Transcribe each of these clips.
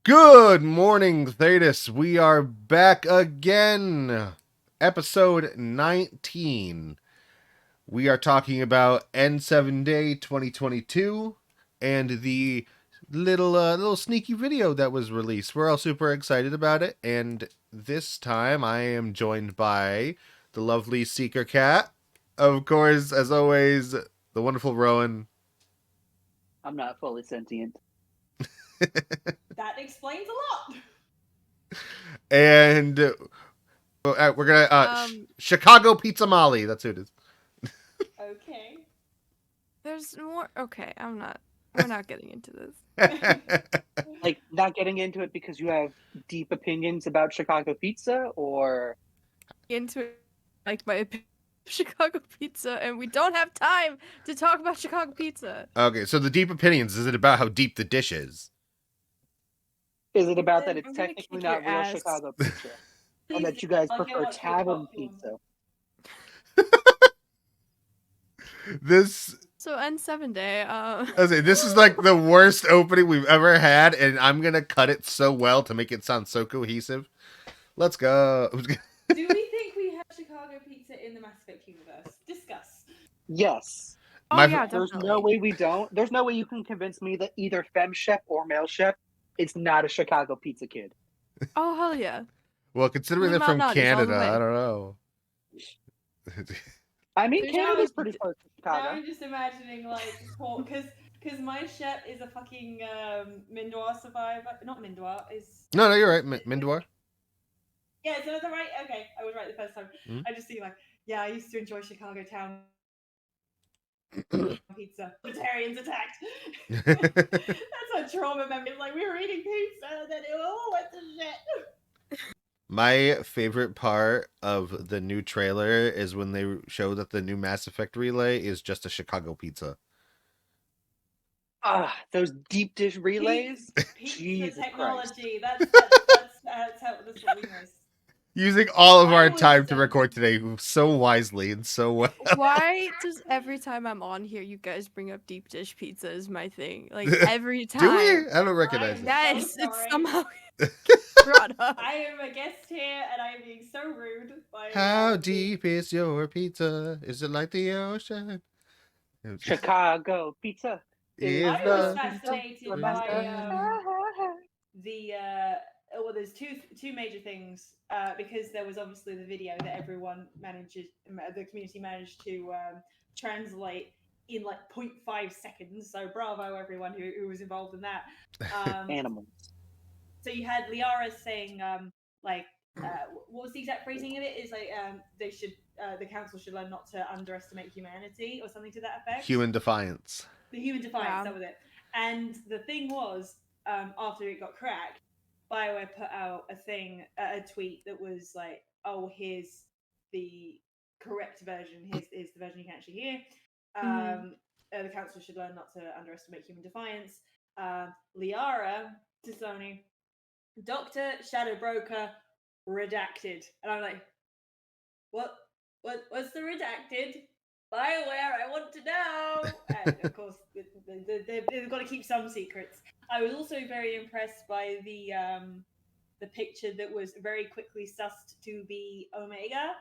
Good morning, THEDAS. We are back again. Episode 19. We are talking about N7 Day 2022 and the little sneaky video that was released. We're all super excited about it, and this time I am joined by the lovely Seeker Cat. Of course, as always, the wonderful Rowan. I'm not fully sentient. That explains a lot. And we're gonna Chicago Pizza Molly. That's who it is. Okay. There's more. Okay, we're not getting into this. Like, not getting into it because you have deep opinions about Chicago pizza, or Into it, like my opinion of Chicago pizza, and we don't have time to talk about Chicago pizza. Okay, so the deep opinions, is it about how deep the dish is? is it about that I'm it's gonna technically kick not your real ass. Chicago pizza? And that you Please, guys I'll get prefer what's really tavern popular. pizza? This So N7 Day. I say this is like the worst opening we've ever had, and I'm gonna cut it so well to make it sound so cohesive. Let's go. Do we think we have Chicago pizza in the Mass Effect universe? Discuss. Yes. Oh My- yeah, There's definitely. no way we don't. There's no way you can convince me that either femme chef or male chef is not a Chicago pizza kid. Oh hell yeah. Well, considering Blue they're from Mountain Nut is all the Canada, way. I don't know. I mean, There's Canada's no- pretty close to Now Chicago. I'm just imagining because my chef is a fucking Mindoir survivor. Not Mindoir, is No, you're right, Mindwar. yeah. So is that right? Okay, I was right the first time. Hmm? I just see like I used to enjoy Chicago town pizza. Vegetarians attacked. That's a trauma memory. Like we were eating pizza and then went to shit. My favorite part of the new trailer is when they show that the new Mass Effect relay is just a Chicago pizza. Ah, those deep dish relays. Pizza Jesus technology. That's how that's what we miss. Using all of I our always time to said- record today so wisely and so well. Why does every time I'm on here you guys bring up deep dish pizza as my thing? Like every time. Do we? I don't recognize it. I'm Yes, so it's sorry. somehow brought up. I am a guest here and I am being so rude. By, How deep is your pizza? Is it like the ocean? Chicago pizza. Is I was the fascinated by the well, there's two major things because there was obviously the video that everyone the community managed to translate in like 0.5 seconds. So bravo everyone who was involved in that. Animals. So you had Liara saying what was the exact phrasing of it? Is like they should the council should learn not to underestimate humanity or something to that effect. human defiance? The human defiance, Yeah. that was it. And the thing was, after it got cracked, BioWare put out a tweet that was like, "Oh, here's the correct version. Here's the version you can actually hear. The council should learn not to underestimate human defiance." Liara to Sony, Doctor Shadow Broker, redacted, and I'm like, what's the redacted? BioWare, I want to know. And of course, they've got to keep some secrets. I was also very impressed by the picture that was very quickly sussed to be Omega,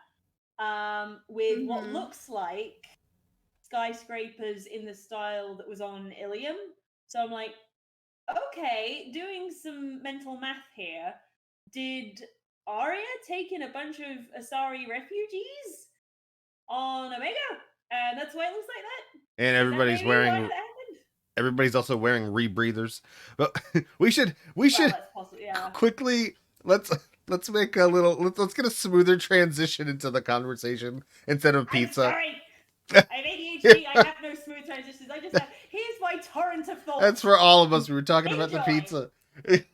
with what looks like skyscrapers in the style that was on Ilium. So I'm like, okay, doing some mental math here. Did Arya take in a bunch of Asari refugees on Omega? And that's why it looks like that. And Is that everybody's maybe why wearing. that happened? Everybody's also wearing rebreathers. But we should Well, that's possible, yeah. quickly let's make a little let's get a smoother transition into the conversation instead of pizza. I'm sorry. I have ADHD. I have no smooth transitions. I just have. Here's my torrent of thoughts. That's for all of us. We were talking about the Enjoy. pizza. If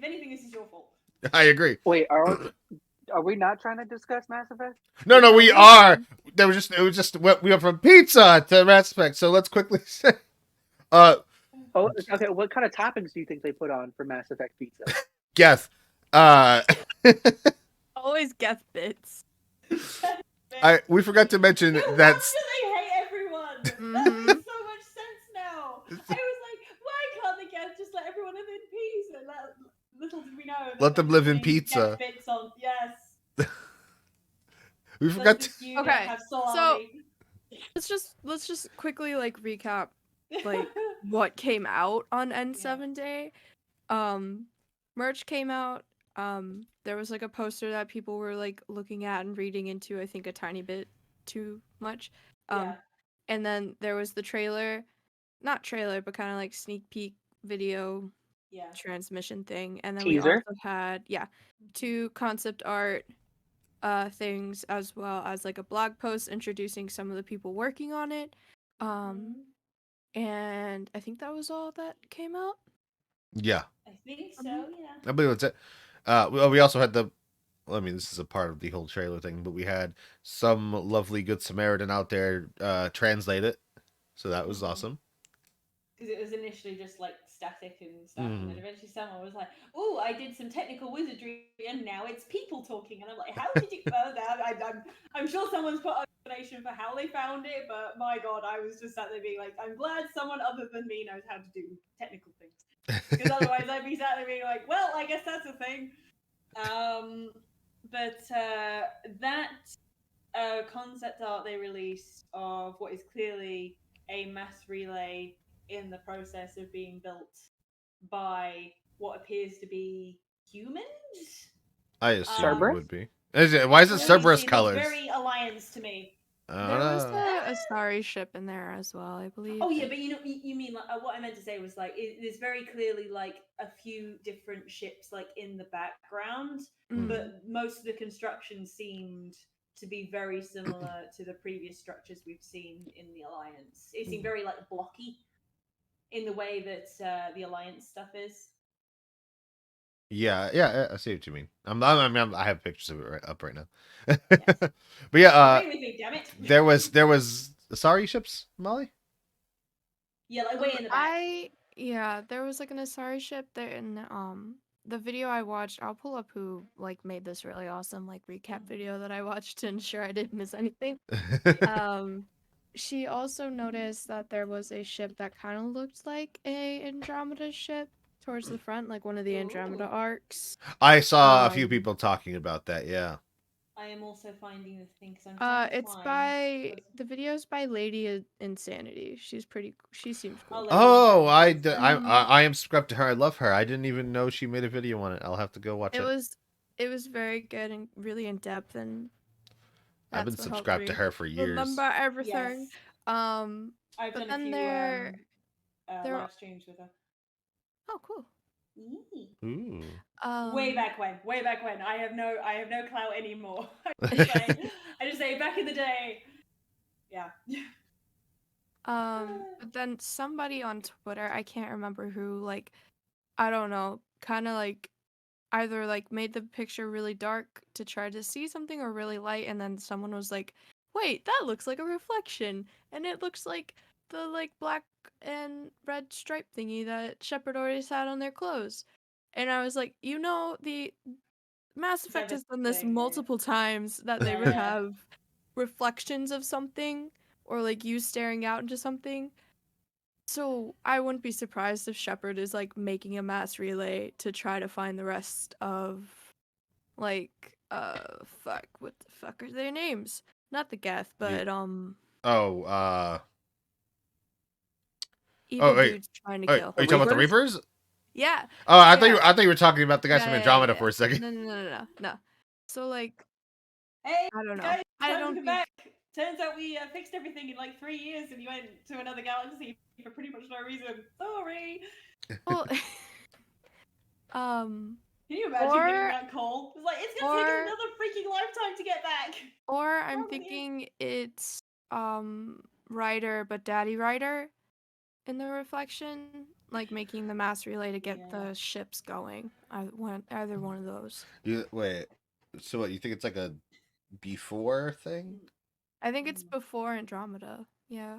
anything, this is your fault. I agree. Wait, are we not trying to discuss Mass Effect? No, we are. It was just we went from pizza to Mass Effect. So let's quickly say, Oh, okay. What kind of toppings do you think they put on for Mass Effect pizza? guess. Always guess bits. We forgot to mention No that's. wonder they hate everyone. That Mhm. makes so much sense now. I was like, why can't they just let everyone live in peace. And little did we know. That Let them live in thing pizza. Get bits on. Yes. We Does forgot. this unit Okay, have so salami? let's just quickly like recap like what came out on N7 Day. Merch came out. There was like a poster that people were like looking at and reading into, I think a tiny bit too much. Yeah. And then there was the trailer, not trailer, but kind of like sneak peek video Yeah. transmission thing. And then Teaser. we also had 2 concept art things, as well as like a blog post introducing some of the people working on it. And I think that was all that came out. Yeah, I think so. Yeah. I believe that's it. We also had the. Well, I mean, this is a part of the whole trailer thing, but we had some lovely Good Samaritan out there translate it, so that was awesome. Because it was initially just like static and stuff, and then eventually someone was like, "Oh, I did some technical wizardry, and now it's people talking." And I'm like, "How did you?" I'm sure someone's put an explanation for how they found it, but my god, I was just sat there being like, "I'm glad someone other than me knows how to do technical things," because otherwise I'd be sat there being like, "Well, I guess that's a thing." But that concept art they released of what is clearly a mass relay in the process of being built by what appears to be humans. I assume it Cerberus? would be. Why is it Let me Cerberus see, colors? looks very Alliance to me. I don't There was know. a Starry ship in there as well, I believe. Oh yeah, but you mean like what I meant to say was like there's very clearly like a few different ships like in the background, but most of the construction seemed to be very similar to the previous structures we've seen in the Alliance. It seemed very like blocky in the way that the Alliance stuff is. Yeah, I see what you mean. I have pictures of it up right now. Yes. But yeah, Agree with me, damn it. there was sorry ships, Molly. Yeah, like way in the back. There was like an Asari ship there, and the video I watched, I'll pull up who like made this really awesome like recap video that I watched to ensure I didn't miss anything. She also noticed that there was a ship that kind of looked like a Andromeda ship towards the front, like one of the Andromeda arcs. I saw a few people talking about that. Yeah. I am also finding the thing because I'm trying to It's find by the video's by Lady Insanity. She seems cool. Oh, I am subscribed to her. I love her. I didn't even know she made a video on it. I'll have to go watch it. It was very good and really in depth, and I've been subscribed to her for years. Remember everything. Yes. I've But done then a few live streams with her. Oh, cool. Ooh. Way back when. I have no clout anymore. I just say back in the day. Yeah. But then somebody on Twitter, I can't remember who, like, I don't know, kind of like either like made the picture really dark to try to see something or really light, and then someone was like, wait, that looks like a reflection, and it looks like the like black and red stripe thingy that Shepard always had on their clothes. And I was like, the Mass Effect has done this multiple times, that they would have reflections of something or like you staring out into something. So I wouldn't be surprised if Shepard is like making a mass relay to try to find the rest of like what the fuck are their names? Not the Geth, but evil dudes trying to kill. Are you talking about the Reapers? Yeah. Oh, I thought you were talking about the guys from Andromeda for a second. No. So like, hey, I don't know. Guys, I don't think... back. Turns out we fixed everything in like 3 years, and you went to another galaxy for pretty much no reason. Sorry. Well, Can you imagine getting that call? It's like it's gonna take us another freaking lifetime to get back. Or I'm thinking it's Ryder, but Daddy Ryder in the reflection, like making the mass relay to get the ships going. Either one of those. Wait, so what? You think it's like a before thing? I think it's before Andromeda. Yeah.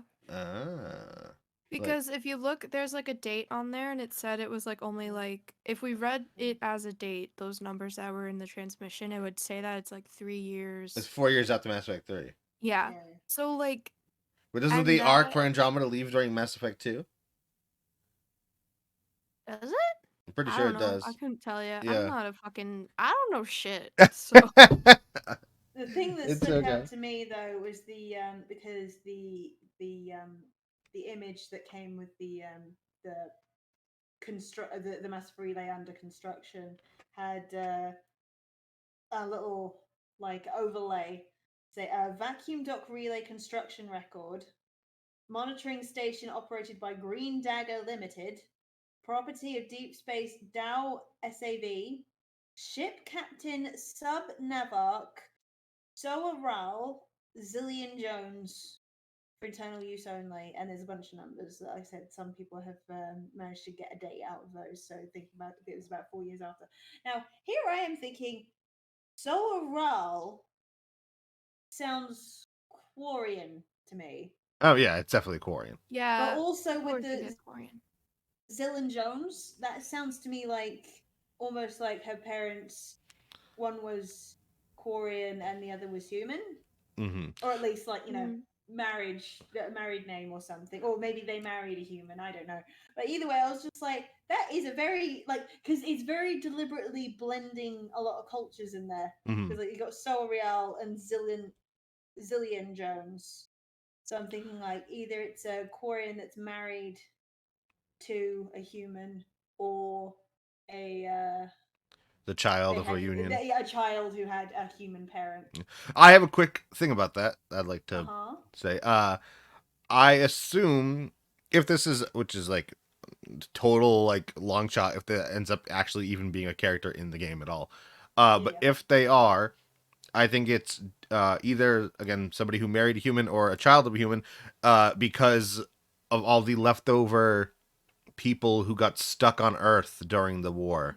Because if you look, there's like a date on there, and it said it was like only like, if we read it as a date, those numbers that were in the transmission, it would say that it's like 3 years. It's 4 years after Mass Effect 3. Yeah. So like. But doesn't the arc for Andromeda leave during Mass Effect 2? Does it? I'm pretty I sure don't it know. does. I couldn't tell you. Yeah. I'm not a fucking. I don't know shit. So. The thing that It's stuck okay. out to me though was because the image that came with the the massive relay under construction had a little like overlay, say a vacuum dock relay construction record, monitoring station operated by Green Dagger Limited, property of Deep Space Dow SAV, ship captain Sub Navark Soaral Zillion Jones for internal use only, and there's a bunch of numbers. Like I said, some people have managed to get a date out of those. So thinking about it was about 4 years after. Now here I am thinking, Soaral sounds Quarian to me, Oh yeah, it's definitely Quarian. but Yeah. also of with course it the is Korean. Zillion Jones, that sounds to me like almost like her parents. One was Quarian and the other was human. Mm-hmm. Or at least like Mhm. married name or something, or maybe they married a human, I don't know. But either way, I was just like, that is a very like, because it's very deliberately blending a lot of cultures in there, Mm-hmm. because like you got Soul Real and Zillion Jones. So I'm thinking like either it's a Quarian that's married to a human, or a The child they of a had union. a child who had a human parent. I have a quick thing about that I'd like to Uh-huh. say. I assume if this is, which is like total like long shot, if that ends up actually even being a character in the game at all. But Yeah. if they are, I think it's either again somebody who married a human or a child of a human, because of all the leftover people who got stuck on Earth during the war.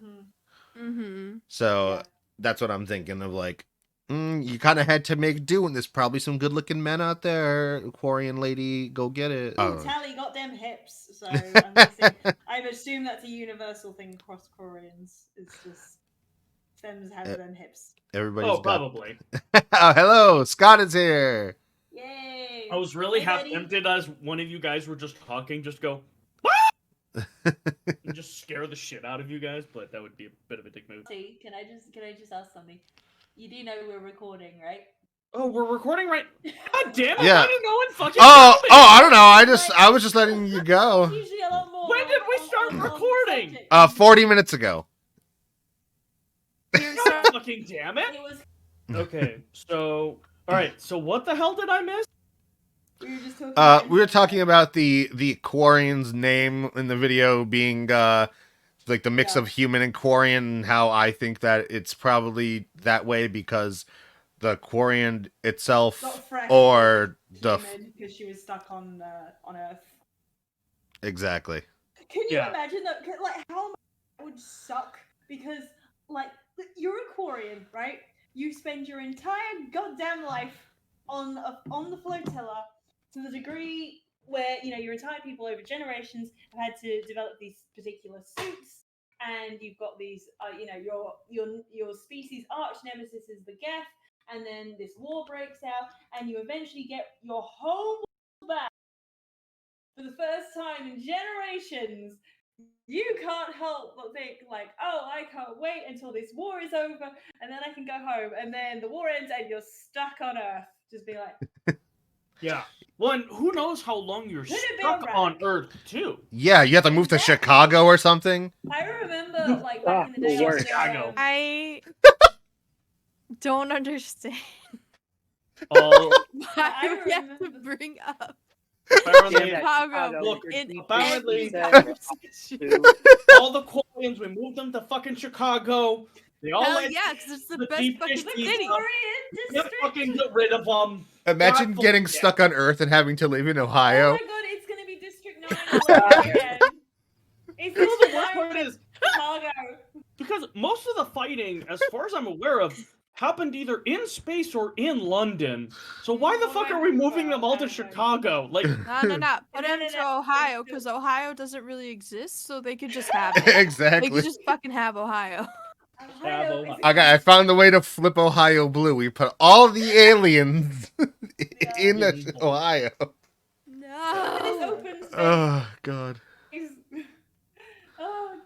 Mhm. So Yeah. that's what I'm thinking of. Like, you kind of had to make do, and there's probably some good-looking men out there. Quarian lady, go get it. Ooh, Tally got them hips. So I'm guessing, I've assumed that's a universal thing across Koreans. It's just femmes have them hips. Everybody's Oh, got. probably. Oh, hello, Scott is here. Yay! I was really Hey, half buddy. tempted as one of you guys were just talking, just go, and just scare the shit out of you guys, but that would be a bit of a dick move. See, can I just ask something? You do know we're recording, right? Oh, we're recording right. God damn it! Yeah. Why do no one fucking Oh, tell me? I don't know. I was just letting you go. It's usually a lot more. When did we start recording? subject. 40 minutes ago. You're God so fucking damn it! It was. Okay, so all right, so what the hell did I miss? We were just talking. We were talking about the Quarian's name in the video being like the mix Yeah. of human and Quarian, and how I think that it's probably that way because the Quarian itself Got fresh or the human because she was stuck on Earth. exactly. Can you Yeah. imagine that? Like, how much that would suck? Because, like, you're a Quarian, right? You spend your entire goddamn life on the flotilla to the degree where your entire people over generations have had to develop these particular suits, and you've got these, your species' arch nemesis is the Geth, and then this war breaks out, and you eventually get your whole world back for the first time in generations. You can't help but think like, oh, I can't wait until this war is over, and then I can go home, and then the war ends, and you're stuck on Earth. Just be like, Yeah. Well, and who knows how long you're Could have been stuck on erratic. Earth too? Yeah, you have to move to Exactly. Chicago or something. I remember like back in the day, the worst. Chicago. I don't understand All I why we have to remember- bring up apparently, Yeah, Chicago Look, in apparently- every conversation. all the Quarians, we moved them to fucking Chicago. They all Hell went yeah, because it's the the best deep fucking dish the pizza. city. Quarian Yeah, district. fucking get rid of them. Imagine God getting fucking stuck on Earth and having to live in Ohio. Oh my god, it's gonna be District 9 all over again. It's You know, the District worst 9 part with is Chicago. because most of the fighting, as far as I'm aware of, happened either in space or in London. So why the fuck are we moving them all to Chicago? Like, No. Put No, him no, to no. Ohio, because Ohio doesn't really exist, so they could just have it. They Exactly. could just fucking have Ohio. Ohio is I found the way to flip Ohio blue. We put all the aliens in Ohio. This No. open space. Oh God. Oh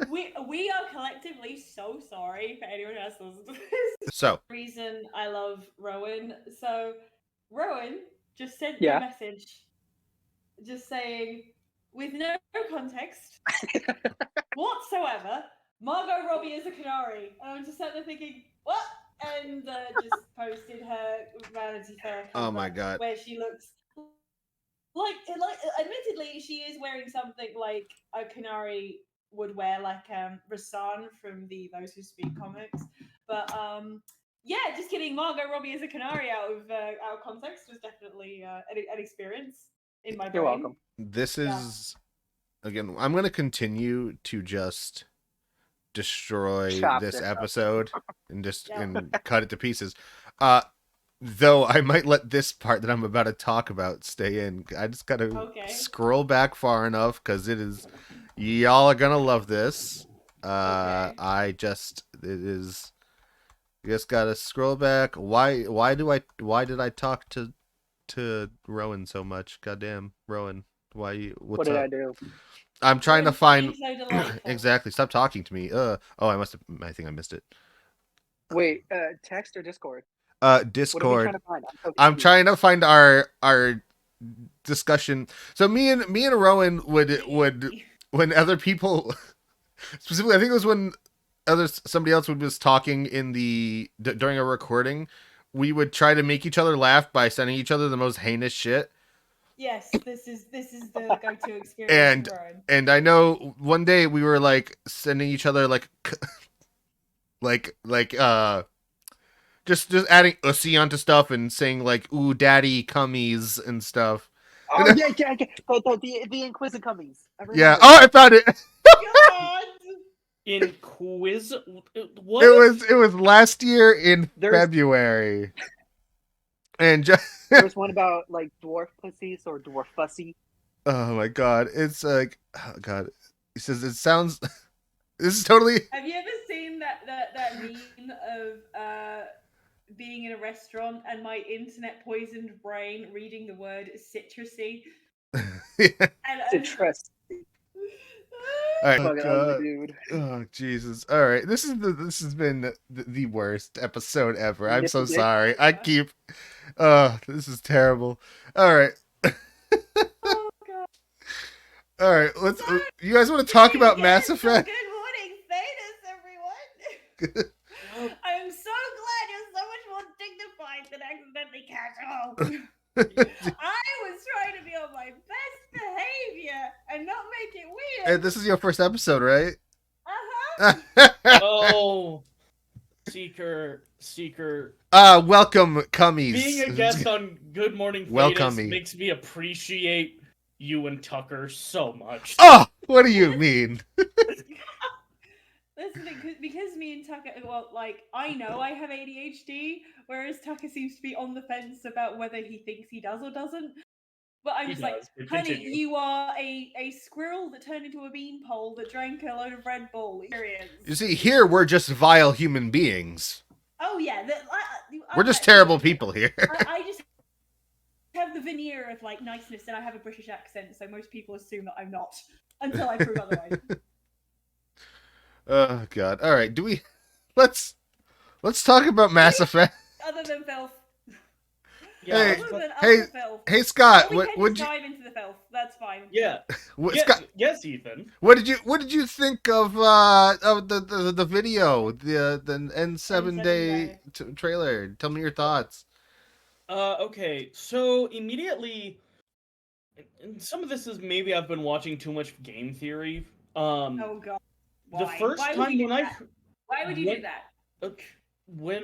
We are collectively so sorry for anyone who has to listen to this. So, Reason I love Rowan. So Rowan just sent me Yeah. a message, just saying, with no context whatsoever, Margot Robbie is a canary. And I'm just sat there thinking, what? And just posted her Vanity Fair cover, oh my god. where she looks like, admittedly, she is wearing something like a canary would wear, like Rasan from the Those Who Speak comics. But yeah, just kidding. Margot Robbie as a canary out of context was definitely an experience in my brain. You're welcome. This is again. I'm gonna continue to just destroy Chop this this up. episode and just Yeah. and cut it to pieces. Though I might let this part that I'm about to talk about stay in. I just gotta Okay. scroll back far enough because it is. Y'all are gonna love this. Okay. It is. You just gotta scroll back. Why did I talk to Rowan so much? Goddamn, Rowan. What's What did up? I do? I'm trying to Rowan's find being so delightful. exactly. Stop talking to me. Oh, I think I missed it. Wait, text or Discord? What are we Discord. trying to find? So I'm confused. trying to find our discussion. So me and Rowan would when other people specifically, I think it was when somebody else was talking in during a recording, we would try to make each other laugh by sending each other the most heinous shit. Yes, this is the go-to experience for Rowan. And I know one day we were like sending each other like just adding ussy onto stuff and saying like ooh daddy cummies and stuff. Oh yeah. The Inquisitor Cummies. Yeah. Oh, I found it. God! In quiz, what? It was last year in There's- February. And just There's one about like dwarf pussies or dwarf fussy. oh my god, it's like oh god. He says it sounds. This is totally. Have you ever seen that meme of being in a restaurant and my internet poisoned brain reading the word citrusy? And Citrus. All right, Fucking ugly, dude. oh Jesus! All right, this has been the worst episode ever. I'm so sorry. I keep. This is terrible. All right. Oh god! All right, let's. You guys want to talk about Mass Effect? Good morning, Thedas, everyone. I am so glad you're so much more dignified than accidentally casual. I was trying to be on my best behavior and not make it weird. Hey, this is your first episode, right? Oh, Seeker. Welcome, Cummies. Being a guest on Good Morning Welcome Thedas makes me appreciate you and Tucker so much. Oh, what do you mean? Listen, because me and Tucker, well, like, I know I have ADHD, whereas Tucker seems to be on the fence about whether he thinks he does or doesn't. But I'm just like, honey, you are a squirrel that turned into a beanpole that drank a load of Red Bull. Experience. You see, here we're just vile human beings. Oh yeah, we're just terrible people here. I just have the veneer of like niceness, and I have a British accent, so most people assume that I'm not until I prove otherwise. Oh god! All right, let's talk about Mass Effect. Other than filth. Yeah, Hey, Scott. What would you dive into the filth? That's fine. Yeah. Scott, yes, Ethan. What did you think of the video, the N7 day trailer? Tell me your thoughts. Okay, so immediately, and some of this is maybe I've been watching too much game theory. Oh god. Why? The first time why would you do that? When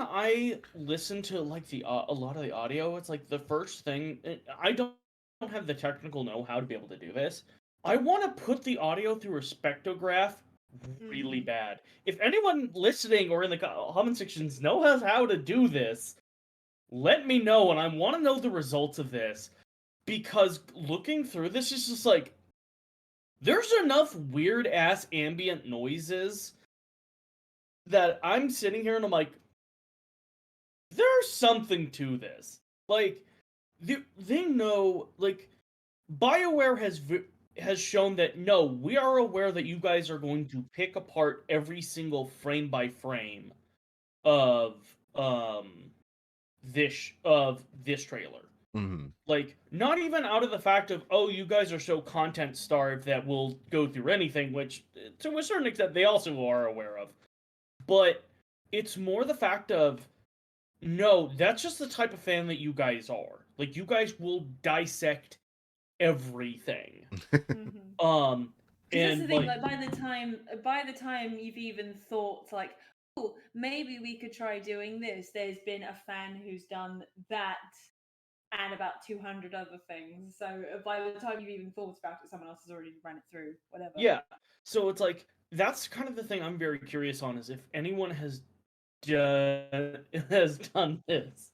I listen to like a lot of the audio, it's like the first thing. I don't have the technical know-how to be able to do this. I want to put the audio through a spectrograph really bad. If anyone listening or in the comment sections knows how to do this, let me know, and I want to know the results of this. Because looking through this is just like, there's enough weird-ass ambient noises that I'm sitting here and I'm like, there's something to this. Like, they know, like, BioWare has has shown that no, we are aware that you guys are going to pick apart every single frame by frame of this trailer. Mm-hmm. Like, not even out of the fact of, oh, you guys are so content starved that we'll go through anything, which to a certain extent they also are aware of. But it's more the fact of, no, that's just the type of fan that you guys are. Like, you guys will dissect everything. Because that's And the thing. Like by the time you've even thought like, oh, maybe we could try doing this. There's been a fan who's done that and about 200 other things. So by the time you've even thought about it, someone else has already run it through. Whatever. yeah, so it's like that's kind of the thing I'm very curious on is if anyone has done this.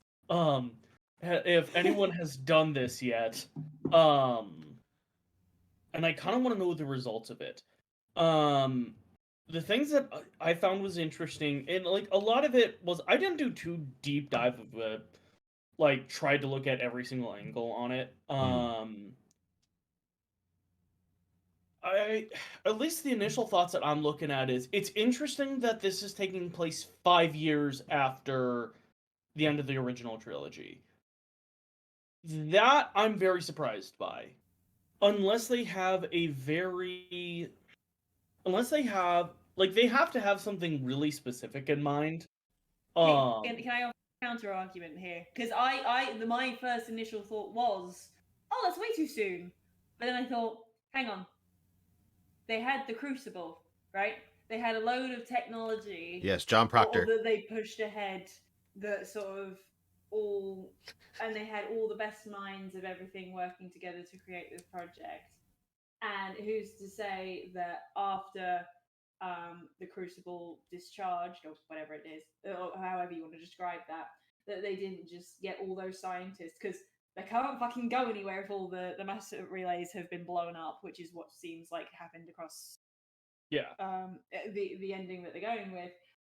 If anyone has done this yet, and I kind of want to know the results of it. The things that I found was interesting, and like a lot of it was I didn't do too deep dive of it. Like tried to look at every single angle on it. I at least the initial thoughts that I'm looking at is it's interesting that this is taking place 5 years after the end of the original trilogy. That I'm very surprised by. Unless they have they have to have something really specific in mind. Can I offer a counter argument here? Because my first initial thought was, oh, that's way too soon. But then I thought, hang on. They had the Crucible, right? They had a load of technology. Yes, John Proctor. That they pushed ahead that sort of all, and they had all the best minds of everything working together to create this project. And who's to say that after the Crucible discharged, or whatever it is, or however you want to describe that they didn't just get all those scientists, because they can't fucking go anywhere if all the master relays have been blown up, which is what seems like happened across the ending that they're going with.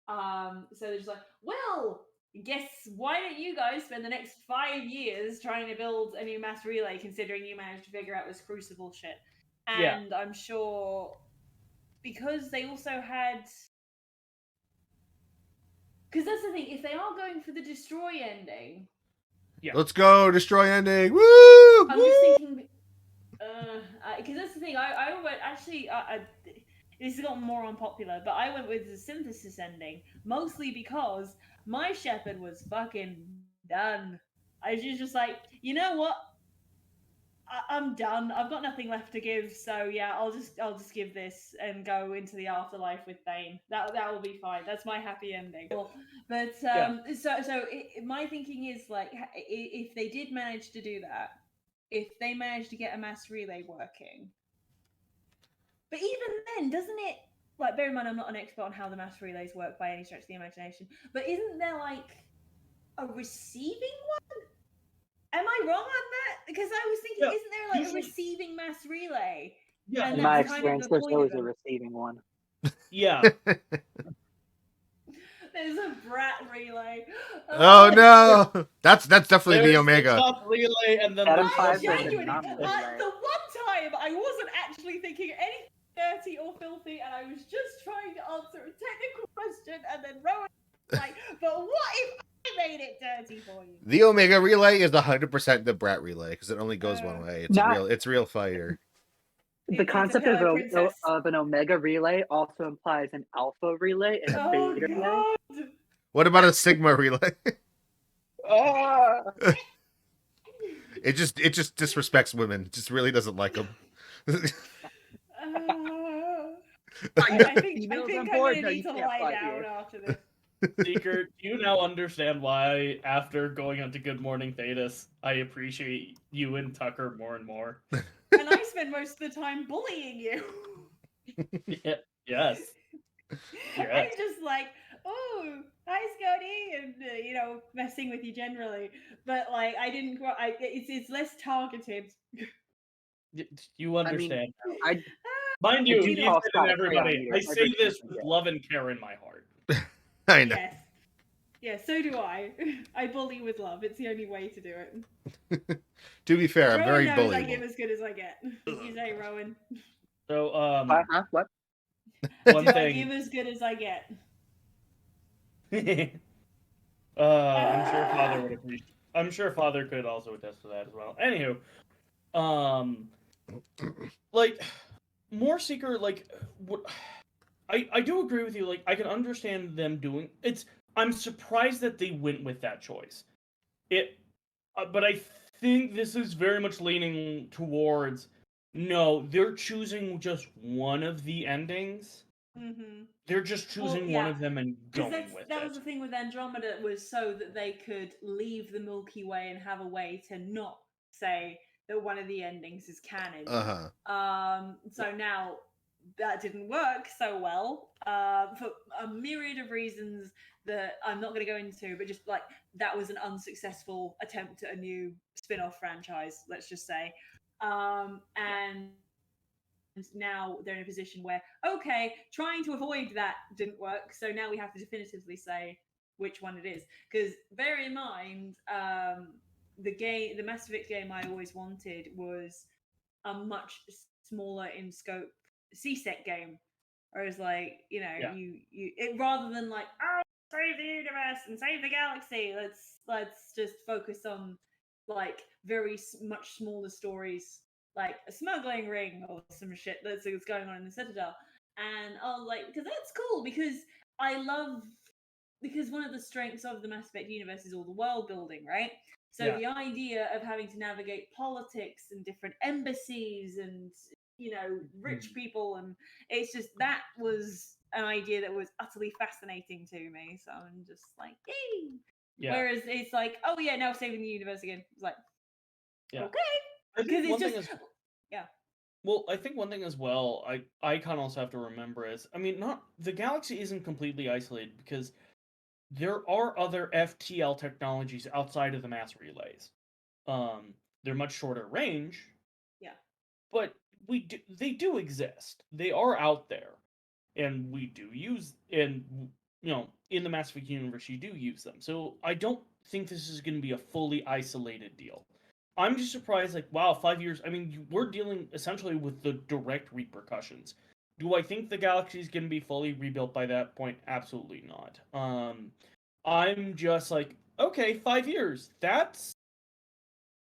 So they're just like, well, guess why don't you guys spend the next 5 years trying to build a new mass relay, considering you managed to figure out this Crucible shit? And I'm sure because they also had, because that's the thing, if they are going for the destroy ending, let's go destroy ending. Woo! I'm just thinking, because that's the thing. I went actually. This has gotten more unpopular, but I went with the synthesis ending mostly because my shepherd was fucking done. I was just like, you know what? I'm done. I've got nothing left to give, so yeah, I'll just give this and go into the afterlife with Thane. That will be fine. That's my happy ending. But my thinking is like, if they did manage to do that, if they managed to get a mass relay working, but even then, doesn't it? Like, bear in mind, I'm not an expert on how the mass relays work by any stretch of the imagination, but isn't there like a receiving one? Am I wrong on that? Because I was thinking, isn't there like a receiving mass relay? Yeah, in my experience, there's always a receiving one. Yeah. There's a brat relay. Oh no, that's definitely the Omega. Top relay, and then Adam the Five genuinely, not the one time I wasn't actually thinking anything dirty or filthy, and I was just trying to answer a technical question, and then Rowan was like, but what if I made it dirty for you? The Omega relay is 100% the brat relay because it only goes one way. It's real fire. The concept of an Omega relay also implies an Alpha relay and a Beta relay. What about a Sigma relay? It just disrespects women. It just really doesn't like them. I think I'm going to need to lie down after this. Seeker, do you now understand why, after going on to Good Morning THEDAS, I appreciate you and Tucker more and more? And I spend most of the time bullying you. Yes. I'm just like, oh, hi Scotty, and messing with you generally. But like, I didn't. It's less targeted. You understand? I mean, mind you, you've been everybody. I say this with love and care in my heart. I know. Yes. Yeah, so do I. I bully with love. It's the only way to do it. To be fair, I'm Rowan very knows I give bullyable. as good as I get. What did you say, Rowan? So What? one Do I thing. give as good as I get? I'm sure Father would appreciate. I'm sure Father could also attest to that as well. Anywho, um, like more seeker, like what I do agree with you. Like I can understand them doing it's. I'm surprised that they went with that choice. It, but I think this is very much leaning towards no. They're choosing just one of the endings. Mm-hmm. They're just choosing one of them and Because going with that it. was the thing with Andromeda, was so that they could leave the Milky Way and have a way to not say that one of the endings is canon. So now that didn't work so well for a myriad of reasons that I'm not going to go into, but just like that was an unsuccessful attempt at a new spin-off franchise, let's just say. And now they're in a position where, okay, trying to avoid that didn't work, so now we have to definitively say which one it is. Because bear in mind, the Mass Effect game I always wanted was a much smaller in scope CSEC game. Whereas, like, Yeah. rather than like, oh, save the universe and save the galaxy, let's just focus on like very much smaller stories, like a smuggling ring or some shit that's going on in the Citadel. And oh, like, because that's cool, because I love because one of the strengths of the Mass Effect universe is all the world building, right? So Yeah. the idea of having to navigate politics and different embassies and rich people, and it's just that was an idea that was utterly fascinating to me. So I'm just like, yay! Yeah. Whereas it's like, oh yeah, now saving the universe again. It's like, Yeah. okay, I because think it's one just thing is yeah. well, I think one thing as well, I kind of also have to remember is, I mean, not the galaxy isn't completely isolated because there are other FTL technologies outside of the mass relays. They're much shorter range, Yeah. but they do exist. They are out there, and we do use and in the Mass Effect universe you do use them. So I don't think this is going to be a fully isolated deal. I'm just surprised, like, wow, 5 years. I mean, we're dealing essentially with the direct repercussions. Do I think the galaxy is going to be fully rebuilt by that point? Absolutely not. I'm just like, okay, 5 years. That's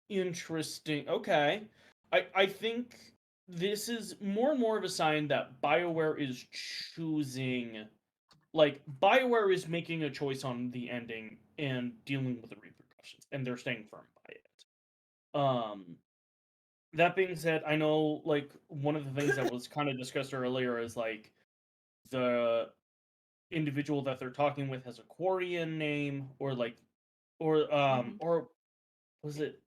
interesting. Okay. I think this is more and more of a sign that BioWare is choosing, like, BioWare is making a choice on the ending and dealing with the repercussions, and they're staying firm by it. That being said, I know, like, one of the things that was kind of discussed earlier is, like, the individual that they're talking with has a Quarian name, or, like, or was it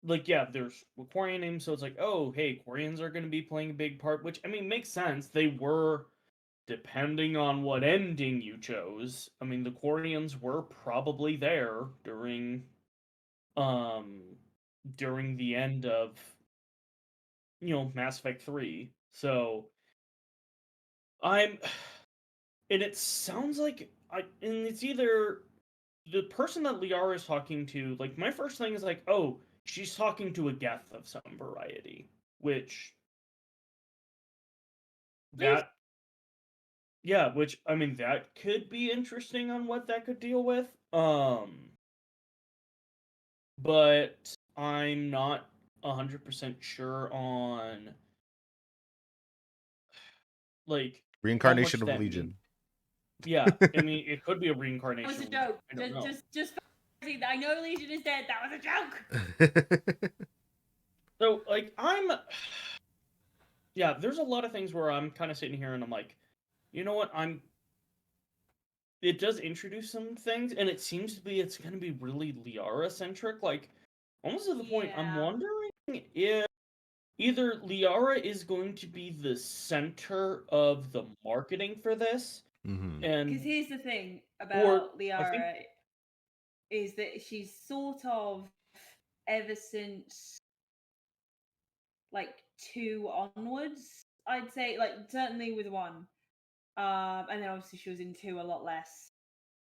like, yeah, there's Quarian names, so it's like, oh, hey, Quarians are going to be playing a big part, which, I mean, makes sense. They were, depending on what ending you chose. I mean, the Quarians were probably there um, during the end of, Mass Effect 3. So, I'm, and it sounds like, and it's either the person that Liara is talking to, like, my first thing is like, oh, she's talking to a Geth of some variety, which that yeah, which I mean that could be interesting on what that could deal with. But I'm not 100% sure on like how much Reincarnation of that means. Legion. Yeah, I mean it could be a That reincarnation was a of Legion. joke. I don't know. Just I know Legion is dead. That was a joke. So like yeah, there's a lot of things where I'm kind of sitting here and I'm like, you know what? It does introduce some things, and it seems to be it's going to be really Liara centric, like almost to the point I'm Yeah. wondering if either Liara is going to be the center of the marketing for this, Mm-hmm. and Because here's the thing or about I think Liara is that she's sort of ever since like 2 onwards, I'd say, like certainly with 1. And then obviously she was in 2 a lot less.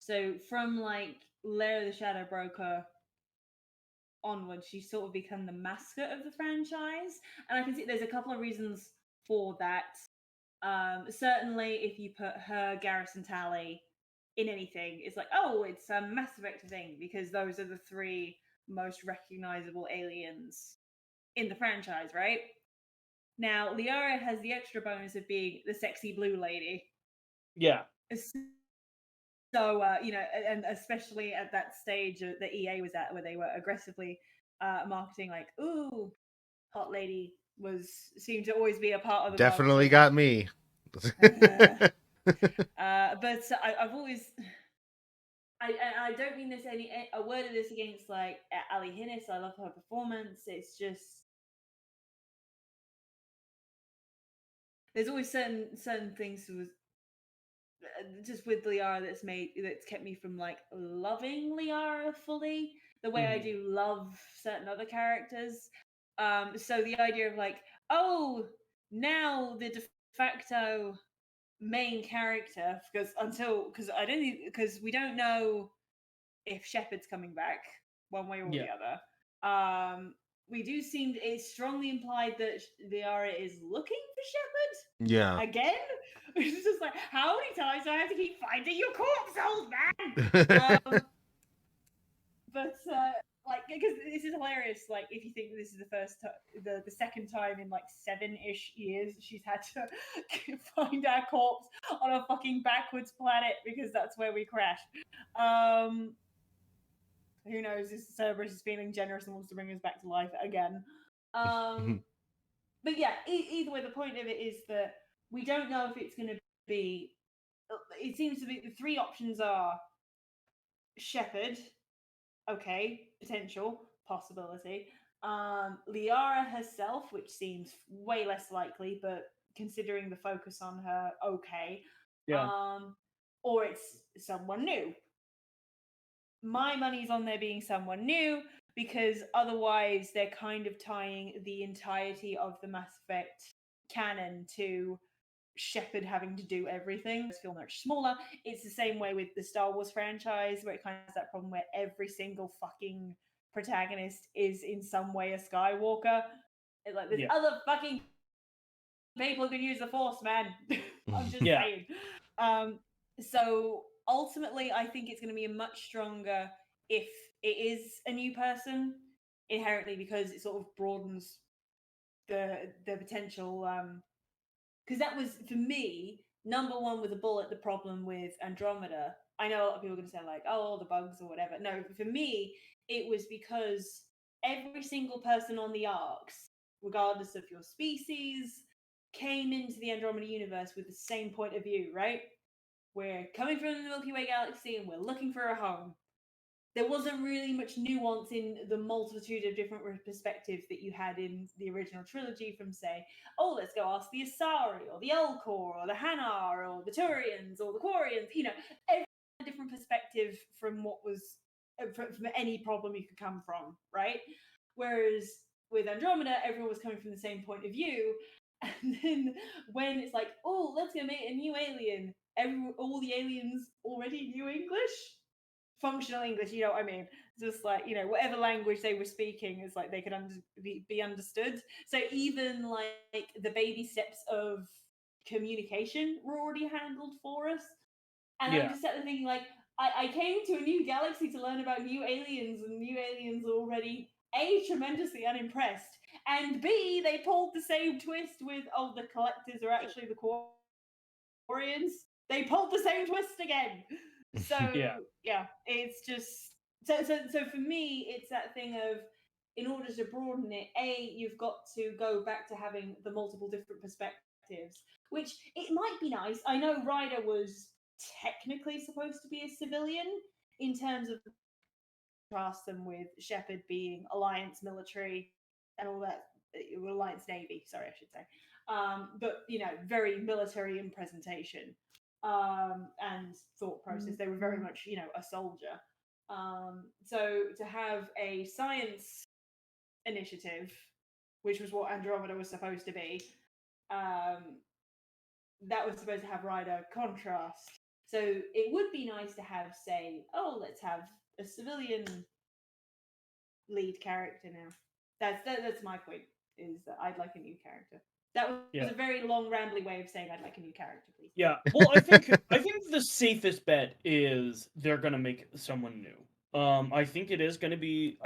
So from like Lair of the Shadow Broker onwards, she's sort of become the mascot of the franchise, and I can see there's a couple of reasons for that. Certainly, if you put her, Garrus, and Tally in anything, it's like, oh, it's a Mass Effect thing, because those are the three most recognizable aliens in the franchise, right? Now, Liara has the extra bonus of being the sexy blue lady. Yeah. So, and especially at that stage that EA was at, where they were aggressively marketing, like, ooh, hot lady seemed to always be a part of the Definitely marketing. got me. But I've always, I don't mean this a word of this against like Ali Hinnis. I love her performance. It's just there's always certain things just with Liara that's kept me from like loving Liara fully the way I do love certain other characters. So the idea of like, oh, now the de facto main character, because we don't know if Shepard's coming back one way or the other. We do seem it's strongly implied that Liara is looking for Shepard. Yeah. Again, it's just like, how many times do I have to keep finding your corpse, old man? But like, because this is hilarious. Like, if you think this is the second time in like 7-ish years she's had to find our corpse on a fucking backwards planet because that's where we crashed. Who knows? This Cerberus is feeling generous and wants to bring us back to life again. But yeah, either way, the point of it is that we don't know if it's going to be. It seems to be the three options are Shepard, okay, potential possibility. Liara herself, which seems way less likely, but considering the focus on her, okay. Yeah. Or it's someone new. My money's on there being someone new because otherwise they're kind of tying the entirety of the Mass Effect canon to Shepard having to do everything. It's feel much smaller. It's the same way with the Star Wars franchise, where it kind of has that problem where every single fucking protagonist is in some way a Skywalker. It's like there's other fucking people who can use the Force, man. I'm just saying. So ultimately, I think it's going to be a much stronger if it is a new person inherently, because it sort of broadens the potential. Because that was, for me, number one with a bullet, the problem with Andromeda. I know a lot of people are going to say like, oh, all the bugs or whatever. No, for me, it was because every single person on the arcs, regardless of your species, came into the Andromeda universe with the same point of view, right? We're coming from the Milky Way galaxy and we're looking for a home. There wasn't really much nuance in the multitude of different perspectives that you had in the original trilogy from, say, oh, let's go ask the Asari, or the Elcor, or the Hanar, or the Turians, or the Quarians. Every different perspective from what was from any problem you could come from, right? Whereas with Andromeda, everyone was coming from the same point of view. And then when it's like, oh, let's go meet a new alien, all the aliens already knew English, functional English, you know what I mean? Just like, whatever language they were speaking is like they could be understood. So even like the baby steps of communication were already handled for us. And I'm just sat there thinking, like, I came to a new galaxy to learn about new aliens, and new aliens are already A, tremendously unimpressed, and B, they pulled the same twist with, oh, the collectors are actually the Quarians. They pulled the same twist again. So yeah, it's just so for me, it's that thing of, in order to broaden it, you've got to go back to having the multiple different perspectives, which it might be nice. I know Ryder was technically supposed to be a civilian in terms of contrast them with Shepard being Alliance military and all that, Alliance Navy, sorry, I should say. But very military in presentation and thought process. They were very much, a soldier. So to have a science initiative, which was what Andromeda was supposed to be, that was supposed to have Ryder contrast. So it would be nice to have, say, oh, let's have a civilian lead character now. That's my point. Is that I'd like a new character. That was a very long, rambly way of saying I'd like a new character, please. Yeah. Well, I think the safest bet is they're gonna make someone new. I think it is gonna be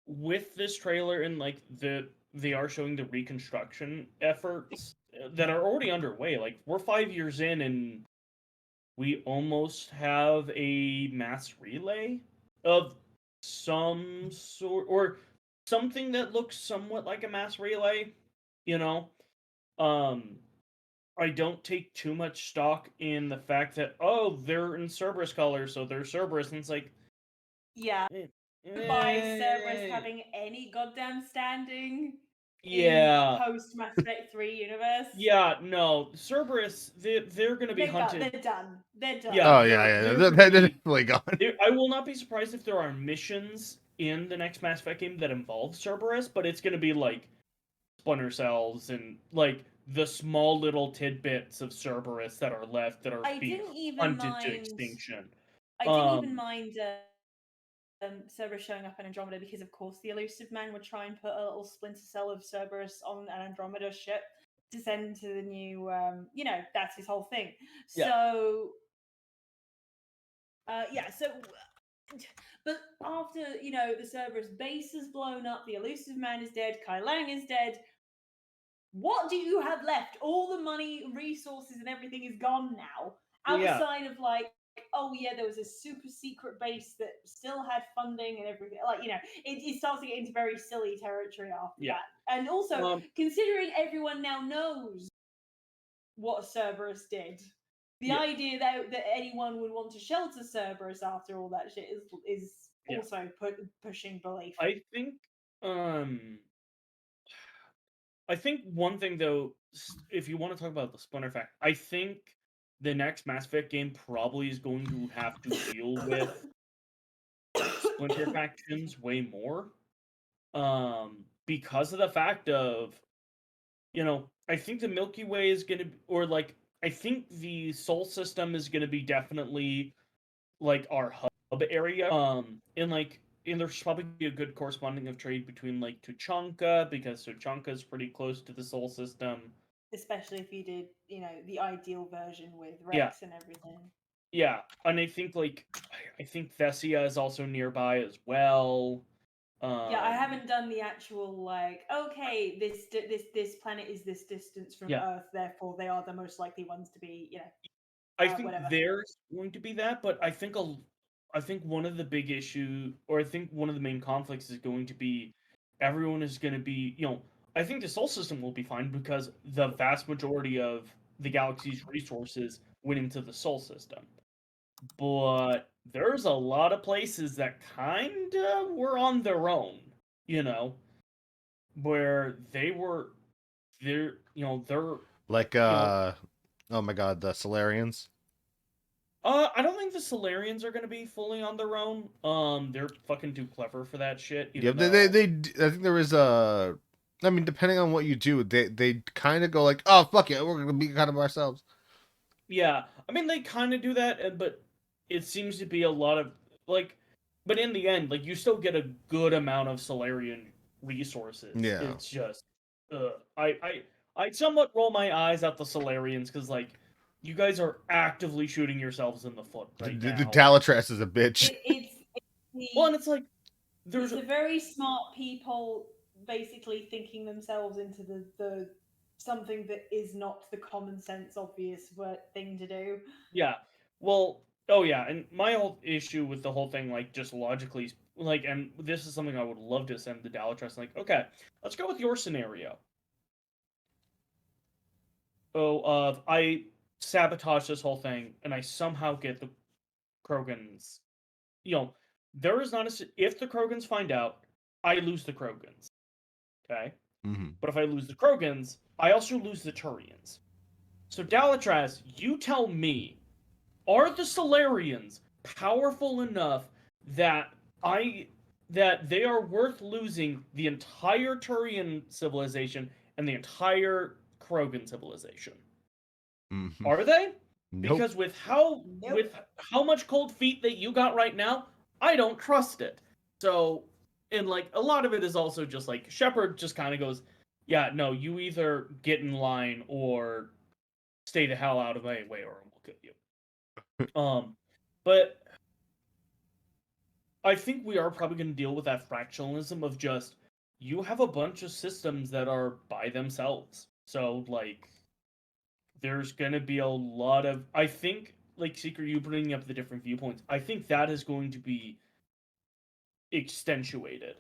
with this trailer and like they are showing the reconstruction efforts that are already underway. Like we're 5 years in and we almost have a mass relay of some sort or something that looks somewhat like a mass relay, you know. I don't take too much stock in the fact that they're in Cerberus colors, so they're Cerberus, and it's like by Cerberus having any goddamn standing in post Mass Effect 3 universe. Yeah, no, Cerberus, they're gonna be hunted. They're done. They're done. Yeah, they're definitely gone. I will not be surprised if there are missions in the next Mass Effect game that involve Cerberus, but it's gonna be like splinter cells and like the small little tidbits of Cerberus that are left that are being hunted to extinction. I didn't even mind Cerberus showing up in Andromeda because, of course, the Elusive Man would try and put a little splinter cell of Cerberus on an Andromeda ship to send to the new, that's his whole thing. Yeah. So, but after, the Cerberus base is blown up, the Elusive Man is dead, Kai Lang is dead, what do you have left? All the money, resources, and everything is gone now. Outside of oh yeah, there was a super secret base that still had funding and everything. It starts to get into very silly territory after that. And also, considering everyone now knows what Cerberus did, the idea that anyone would want to shelter Cerberus after all that shit is also pushing belief. I think one thing though, if you want to talk about the Splinter fact, I think the next Mass Effect game probably is going to have to deal with Splinter factions way more. Because of the fact of, I think the Milky Way is going to, I think the Sol system is going to be definitely like our hub area. And there's probably a good corresponding of trade between like Tuchanka, because Tuchanka is pretty close to the Sol system. Especially if you did, the ideal version with Rex and everything. Yeah, and I think Thessia is also nearby as well. I haven't done the actual okay, this planet is this distance from Earth, therefore they are the most likely ones to be, I think there's going to be that, but I think one of the big issue, or I think one of the main conflicts is going to be everyone is going to be, I think the Sol system will be fine because the vast majority of the galaxy's resources went into the Sol system. But there's a lot of places that kinda were on their own, where they're like oh my god, the Solarians. I don't think the Solarians are gonna be fully on their own. They're fucking too clever for that shit. Yeah, they I think there is I mean, depending on what you do, they kind of go like, oh fuck it, we're gonna be kind of ourselves. Yeah, I mean they kind of do that, but it seems to be a lot of but in the end, you still get a good amount of Solarian resources. Yeah, it's just, I somewhat roll my eyes at the Solarians because you guys are actively shooting yourselves in the foot right now. The Talatras is a bitch. And it's like there's the very smart people basically thinking themselves into the something that is not the common sense obvious thing to do. Yeah. Well, oh yeah, and my whole issue with the whole thing, just logically, and this is something I would love to send the Dalatrus, okay, let's go with your scenario. I sabotage this whole thing, and I somehow get the Krogans. There is not if the Krogans find out, I lose the Krogans. Okay? Mm-hmm. But if I lose the Krogans, I also lose the Turians. So Dalatraz, you tell me, are the Solarians powerful enough that they are worth losing the entire Turian civilization and the entire Krogan civilization? Mm-hmm. Are they? Nope. Because with how much cold feet that you got right now, I don't trust it. So, and like a lot of it is also just like Shepard just kind of goes, yeah, no, you either get in line or stay the hell out of my way, or we'll kill you. But I think we are probably going to deal with that fractionalism of just you have a bunch of systems that are by themselves. So like there's going to be a lot of I think like Secret, you bringing up the different viewpoints. I think that is going to be accentuated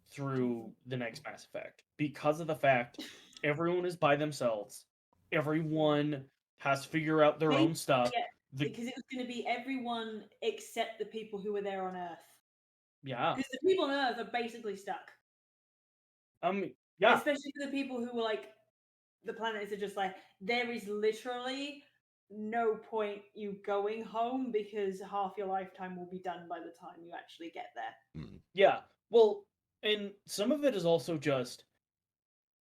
through the next Mass Effect because of the fact everyone is by themselves. Everyone has to figure out their own stuff. Yeah, because it was going to be everyone except the people who were there on Earth. Yeah. Because the people on Earth are basically stuck. Yeah. Especially for the people who were like, the planets are just like, there is literally no point you going home because half your lifetime will be done by the time you actually get there. Yeah. Well, and some of it is also just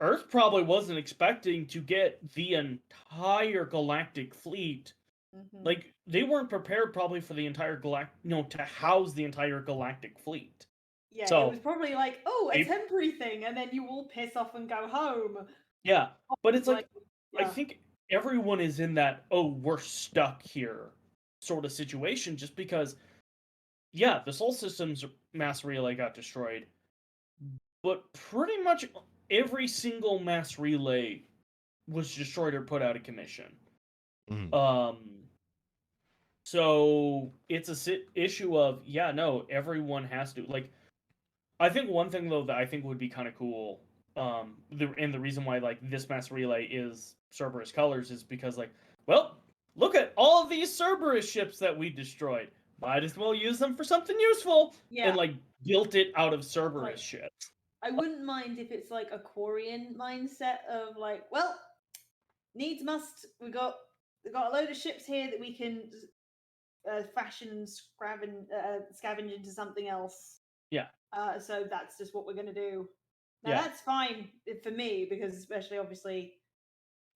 Earth probably wasn't expecting to get the entire galactic fleet. Mm-hmm. Like they weren't prepared probably for the entire to house the entire galactic fleet. Yeah, so, it was probably like, oh, a temporary thing, and then you all piss off and go home. Yeah, but it's like yeah. I think everyone is in that we're stuck here sort of situation just because the Sol Systems mass relay got destroyed, but pretty much every single mass relay was destroyed or put out of commission. So it's a issue of everyone has to like. I think one thing though that I think would be kind of cool, the reason why like this mass relay is Cerberus colors is because like, well, look at all of these Cerberus ships that we destroyed. Might as well use them for something useful. Yeah. And like built it out of Cerberus ships. I wouldn't mind if it's like a Quarian mindset of like, well, needs must. We got a load of ships here that we can fashion and scavenge into something else. Yeah. So that's just what we're gonna do. Now that's fine for me because especially obviously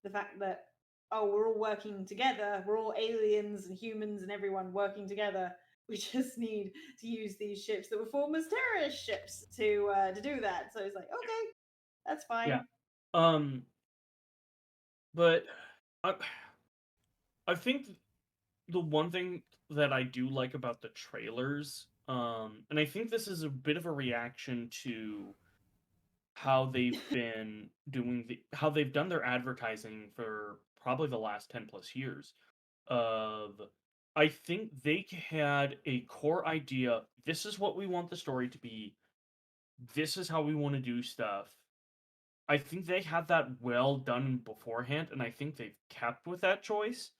the fact that we're all working together. We're all aliens and humans and everyone working together. We just need to use these ships that were formed as terrorist ships to do that. So it's like, okay, that's fine. Yeah. But I think the one thing that I do like about the trailers, and I think this is a bit of a reaction to how they've been how they've done their advertising for probably the last 10 plus years. I think they had a core idea. This is what we want the story to be. This is how we want to do stuff. I think they had that well done beforehand, and I think they've kept with that choice.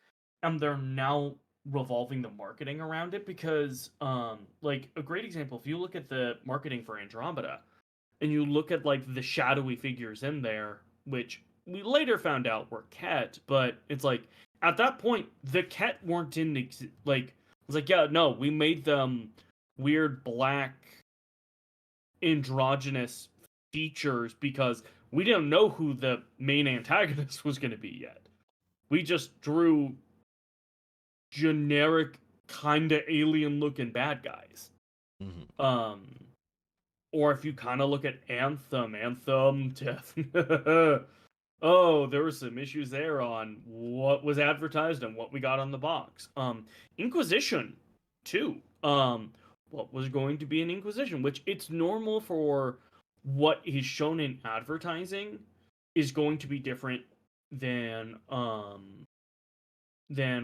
And they're now revolving the marketing around it because, like, a great example, if you look at the marketing for Andromeda, and you look at, like, the shadowy figures in there, which we later found out were Ket, but it's like, at that point, the Ket weren't it's like, yeah, no, we made them weird black androgynous features because we didn't know who the main antagonist was going to be yet. We just drew generic, kind of alien-looking bad guys. Or if you kind of look at Anthem, oh, there were some issues there on what was advertised and what we got on the box. Inquisition, too. What was going to be an Inquisition, which it's normal for what is shown in advertising is going to be different than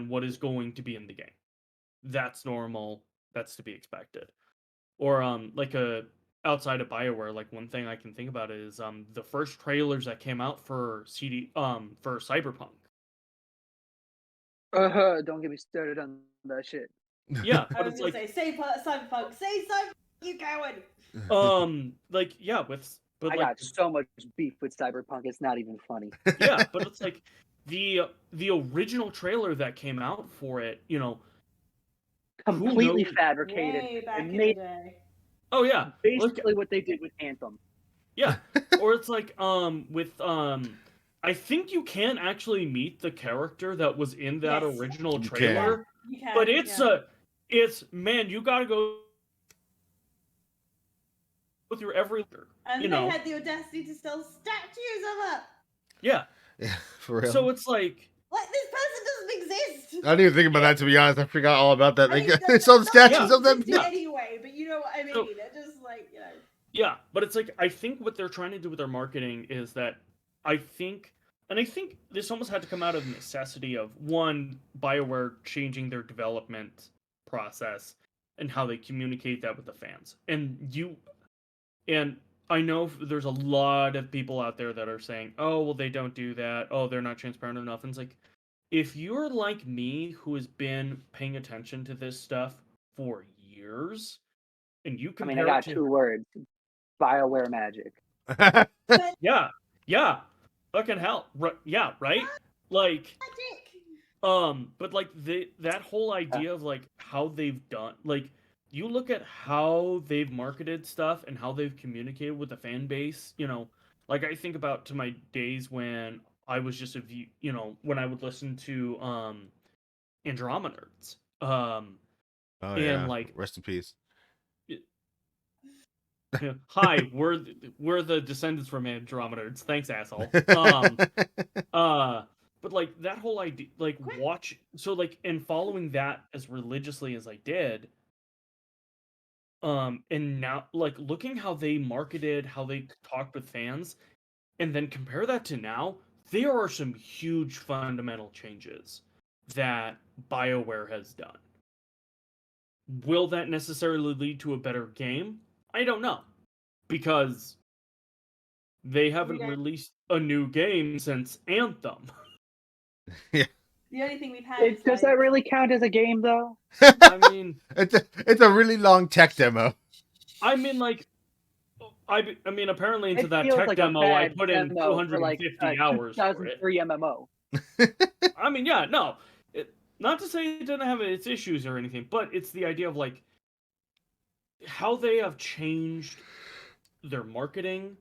what is going to be in the game. That's normal. That's to be expected. Or outside of BioWare, like one thing I can think about is the first trailers that came out for for Cyberpunk. Don't get me started on that shit. Yeah, I was gonna say Cyberpunk, say Cyberpunk, you coward. I got so much beef with Cyberpunk, it's not even funny. Yeah, but it's like the original trailer that came out for it, completely fabricated. Way back in the day. Oh yeah, basically what they did with Anthem. Yeah, or it's like with I think you can actually meet the character that was in that Yes. original You trailer, can. You can, but it's yeah. man, you gotta go through every, And you they know, had the audacity to sell statues of her. yeah. Yeah, for real. So it's like, Like, this person doesn't exist. I didn't even think about that, to be honest. I forgot all about that. I mean, They sold not statues that of them. existing Yeah. anyway, but you know what I mean. So- They're just like, you know. yeah, but it's like, I think what they're trying to do with their marketing is that I think this almost had to come out of necessity of, one, BioWare changing their development process and how they communicate that with the fans. And I know there's a lot of people out there that are saying, oh, well, they don't do that. Oh, they're not transparent enough. And it's like, if you're like me, who has been paying attention to this stuff for years, and you I compare mean, I got it to, 2 words: BioWare magic. yeah, fucking hell, yeah, right? Like, Magic. but like that whole idea of like how they've done, like, you look at how they've marketed stuff and how they've communicated with the fan base, like I think about to my days when I was just when I would listen to Andromedards. Oh And yeah, like, rest in peace. hi, we're the descendants from Andromedards. Thanks, asshole. But like that whole idea, like and following that as religiously as I did, and now like looking how they marketed, how they talked with fans, and then compare that to now, there are some huge fundamental changes that BioWare has done. Will that necessarily lead to a better game? I don't know, because they haven't released a new game since Anthem. Yeah. The only thing we've had Does that really count as a game, though? I mean, it's a really long tech demo. I mean, like, I mean, apparently into It that feels tech like a demo, I bad put in demo for like 250 hours for it. 2003 MMO. I mean, yeah, no, not to say it didn't have its issues or anything, but it's the idea of like how they have changed their marketing.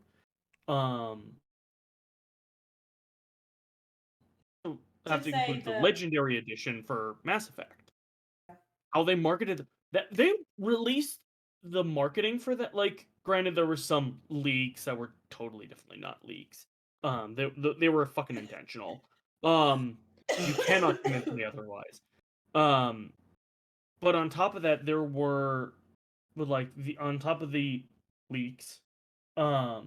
Have to include the Legendary Edition for Mass Effect. How they marketed that, they released the marketing for that. Like, granted, there were some leaks that were totally definitely not leaks. They were fucking intentional. You cannot convince me otherwise. But on top of that, there were, on top of the leaks, I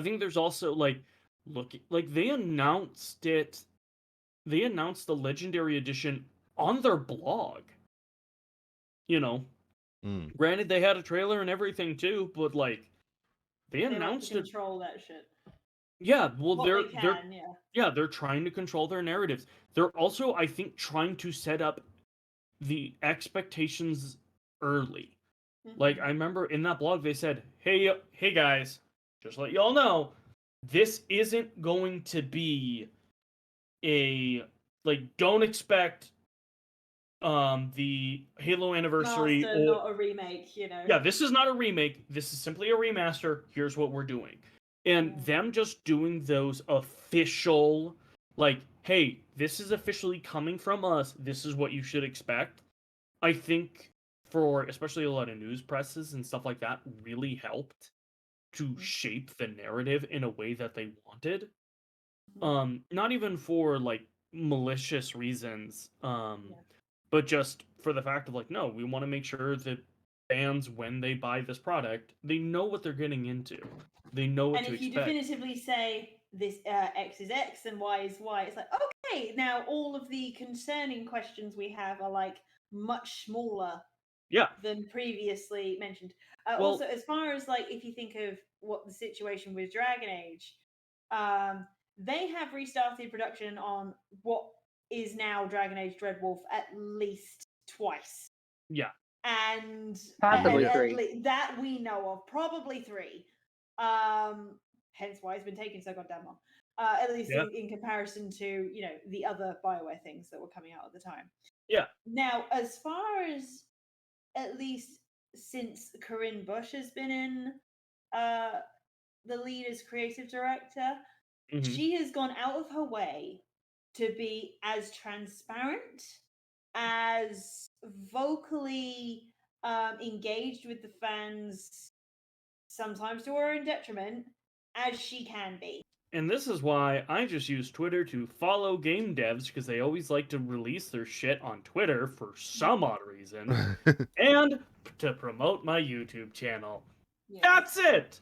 think there's also like they announced it. They announced the Legendary Edition on their blog. Granted, they had a trailer and everything too, but like they announced like to it. control that shit. Yeah, well, they're trying to control their narratives. They're also, I think, trying to set up the expectations early. Like, I remember in that blog they said, "Hey guys, just let y'all know, this isn't going to be don't expect the Halo anniversary Master, not a remake, Yeah, this is not a remake. This is simply a remaster. Here's what we're doing." And them just doing those official, like, hey, this is officially coming from us. This is what you should expect. I think for especially a lot of news presses and stuff like that really helped to shape the narrative in a way that they wanted. Not even for like malicious reasons, but just for the fact of like, no, we want to make sure that fans, when they buy this product, they know what they're getting into. They know what to expect. And if you definitively say this X is X and Y is Y, it's like, okay, now all of the concerning questions we have are like much smaller than previously mentioned. Also, as far as like, if you think of what the situation with Dragon Age, they have restarted production on what is now Dragon Age Dreadwolf at least twice. Yeah. And possibly 3. That we know of, probably 3. Hence why it's been taking so goddamn long. At least in comparison to, the other BioWare things that were coming out at the time. Yeah. Now, as far as at least since Corinne Bush has been in the lead as creative director, she has gone out of her way to be as transparent, as vocally engaged with the fans, sometimes to her own detriment, as she can be. And this is why I just use Twitter to follow game devs, because they always like to release their shit on Twitter for some odd reason, and to promote my YouTube channel. Yeah. That's it!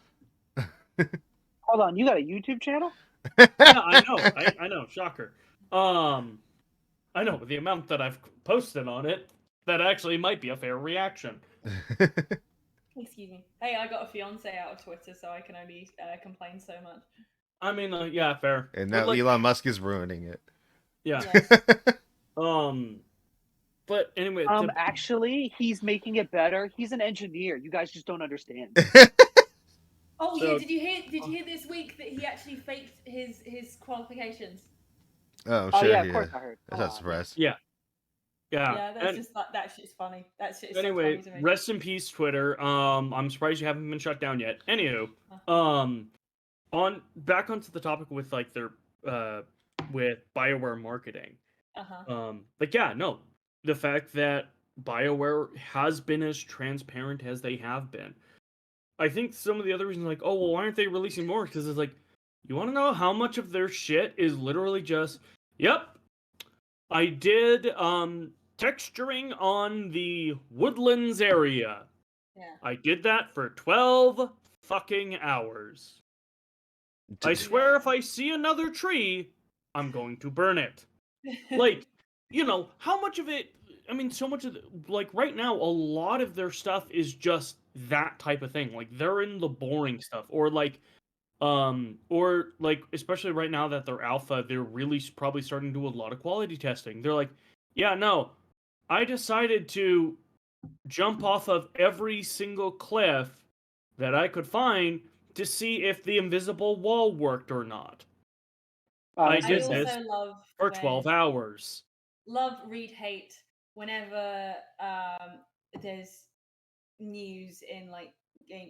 Hold on, you got a YouTube channel? Yeah, I know. I know. Shocker. I know, but the amount that I've posted on it, that actually might be a fair reaction. Excuse me. Hey, I got a fiance out of Twitter, so I can only complain so much. I mean, yeah, fair. And now But, like, Elon Musk is ruining it. Yeah. Yes. But anyway, Actually, he's making it better. He's an engineer. You guys just don't understand. Oh So- yeah, did you hear this week that he actually faked his qualifications? Oh, Oh sure. yeah, of course I heard. That's not surprised. Yeah. Yeah, that's and just that shit's funny. That shit's anyway, so funny to me. rest in peace, Twitter. I'm surprised you haven't been shut down yet. Anywho, back onto the topic with like their with BioWare marketing. Like, yeah, no, the fact that BioWare has been as transparent as they have been. I think some of the other reasons, like, oh, well, why aren't they releasing more? Because it's like, you want to know how much of their shit is literally just, yep, I did texturing on the Woodlands area. Yeah. I did that for 12 fucking hours. I swear if I see another tree, I'm going to burn it. Like, you know, how much of it, I mean, so much of, like, right now, a lot of their stuff is just that type of thing. Like, they're in the boring stuff. Or, like, especially right now that they're alpha, they're really probably starting to do a lot of quality testing. They're like, yeah, no, I decided to jump off of every single cliff that I could find to see if the invisible wall worked or not. I did also this love for when- 12 hours. Love, read, hate whenever there's news in like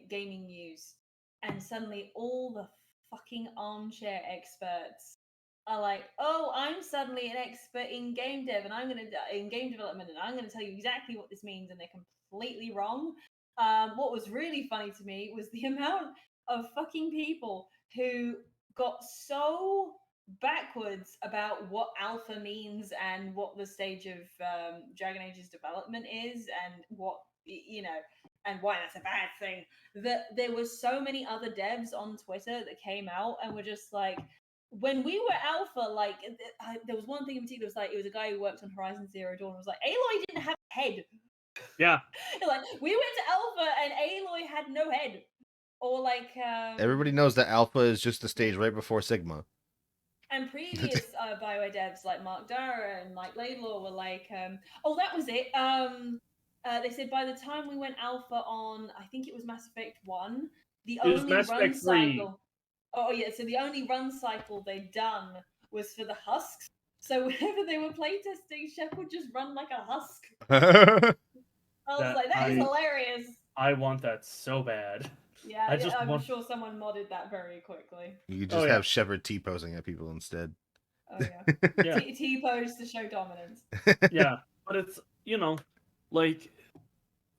gaming news, and suddenly all the fucking armchair experts are like, "Oh, I'm suddenly an expert in game dev, and in game development, and I'm gonna tell you exactly what this means," and they're completely wrong. What was really funny to me was the amount of fucking people who got so backwards about what alpha means and what the stage of Dragon Age's development is, and what, you know, and why that's a bad thing, that there were so many other devs on Twitter that came out and were just like, when we were alpha, like, there was one thing in particular, it was a guy who worked on Horizon Zero Dawn, was like, Aloy didn't have a head. Yeah. Like, we went to alpha and Aloy had no head. Or like Everybody knows that Alpha is just the stage right before Sigma. and previous BioWare devs like Mark Dara and Mike Laidlaw were like, oh, that was it. They said by the time we went alpha on, I think it was Mass Effect 1, the It was only Mass run Effect 3. cycle. Oh yeah, so the only run cycle they'd done was for the husks. So whenever they were playtesting, Shep would just run like a husk. I was like, that is hilarious. I want that so bad. Yeah, I'm sure someone modded that very quickly. You just have Shepard T-posing at people instead. Oh yeah. Yeah. T-pose to show dominance. Yeah, but it's, you know, like,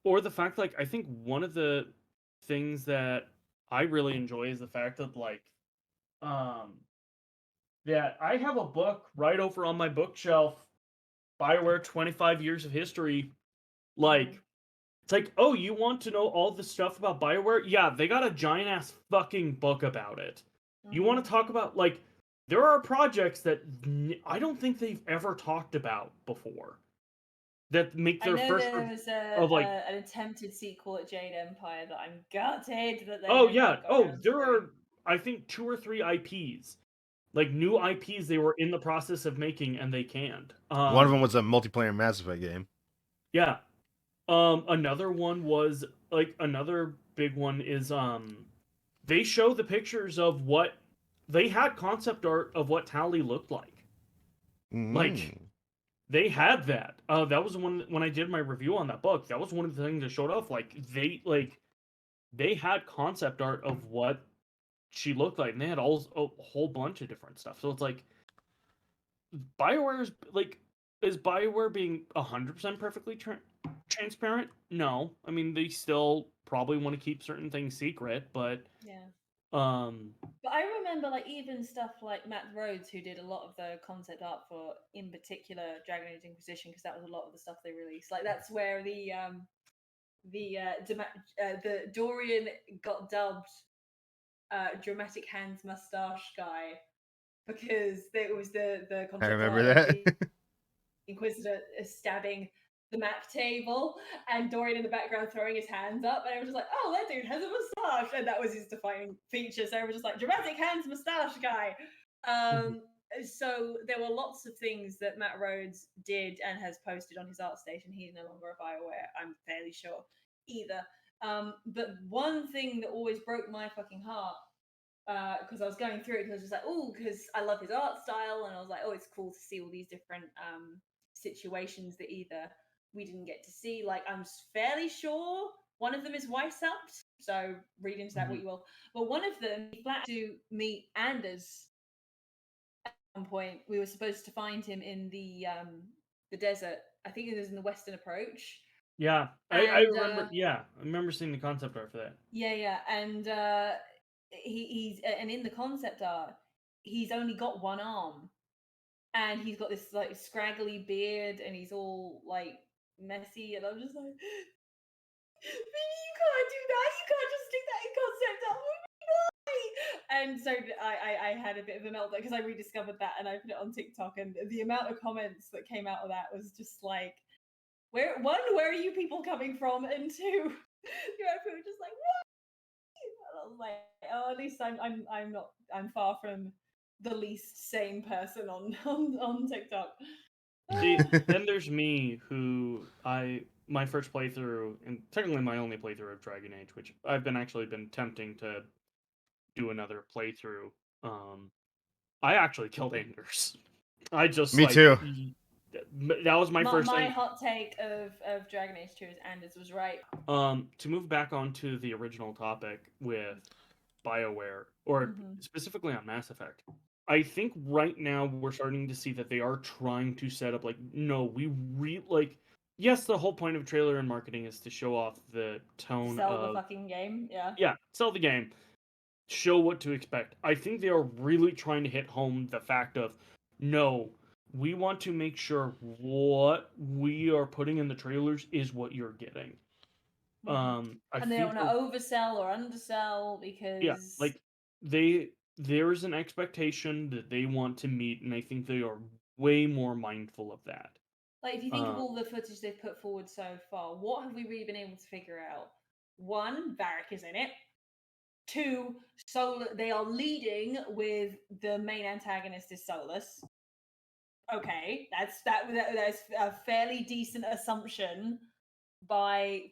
or the fact, like, I think one of the things that I really enjoy is the fact that, like, that I have a book right over on my bookshelf, BioWare 25 Years of History. Like, it's like, oh, you want to know all the stuff about BioWare? Yeah, they got a giant-ass fucking book about it. You want to talk about, like, there are projects that I don't think they've ever talked about before that make their first. I know there was an attempted sequel at Jade Empire that I'm gutted that they. Oh yeah. Oh, there are, I think, 2 or 3 IPs, like new IPs they were in the process of making and they canned. One of them was a multiplayer Mass Effect game. Yeah. Another one was, like, another big one is they show the pictures of what they had concept art of what Tally looked like. Like, they had that. That was one when I did my review on that book. That was one of the things that showed off. Like, they had concept art of what she looked like, and they had a whole bunch of different stuff. So it's like BioWare's like, is BioWare being 100% perfectly transparent? No, I mean they still probably want to keep certain things secret, but Yeah. um, But I remember, like, even stuff like Matt Rhodes, who did a lot of the concept art for, in particular, Dragon Age Inquisition, because that was a lot of the stuff they released. Like, that's where the Dorian got dubbed dramatic hands mustache guy, because it was the I concept remember art of that. the Inquisitor stabbing the map table, and Dorian in the background throwing his hands up, and I was just like, oh, that dude has a mustache, and that was his defining feature. So I was just like, dramatic hands mustache guy. So there were lots of things that Matt Rhodes did and has posted on his art station. He's no longer a BioWare, I'm fairly sure, either. But one thing that always broke my fucking heart, because I was going through it, because I was just like, oh, because I love his art style, and I was like, oh, it's cool to see all these different situations that either we didn't get to see. Like, I'm fairly sure one of them is Weissapt, so read into that what you will. But one of them, he flat to meet Anders at one point. We were supposed to find him in the desert. I think it was in the Western Approach. yeah, I And remember. Yeah, I remember seeing the concept art for that. yeah, and he's and in the concept art, he's only got one arm, and he's got this like scraggly beard, and he's all like messy, and I'm just like, Vinny, you can't do that. You can't just stick that in concept art. And so I had a bit of a meltdown because I rediscovered that and I put it on TikTok, and the amount of comments that came out of that was just like, where are you people coming from, and two, you know, people were just like, what? And I was like, oh, at least I'm far from the least sane person on TikTok. See, then there's me, who my first playthrough, and technically my only playthrough of Dragon Age, which I've actually been tempting to do another playthrough. I actually killed Anders. I just Me too. that was my first my thing. hot take of Dragon Age 2 is Anders was right. To move back onto the original topic with BioWare, or specifically on Mass Effect, I think right now we're starting to see that they are trying to set up, like, no, yes, the whole point of trailer and marketing is to show off the tone Sell of, the fucking game, yeah. yeah, sell the game, show what to expect. I think they are really trying to hit home the fact of, no, we want to make sure what we are putting in the trailers is what you're getting. And they don't want to oversell or undersell, because yeah, like there's an expectation that they want to meet, and I think they are way more mindful of that. like, if you think of all the footage they've put forward so far, what have we really been able to figure out? One, Varric is in it. Two, they are leading with the main antagonist is Solus. Okay, that's a fairly decent assumption by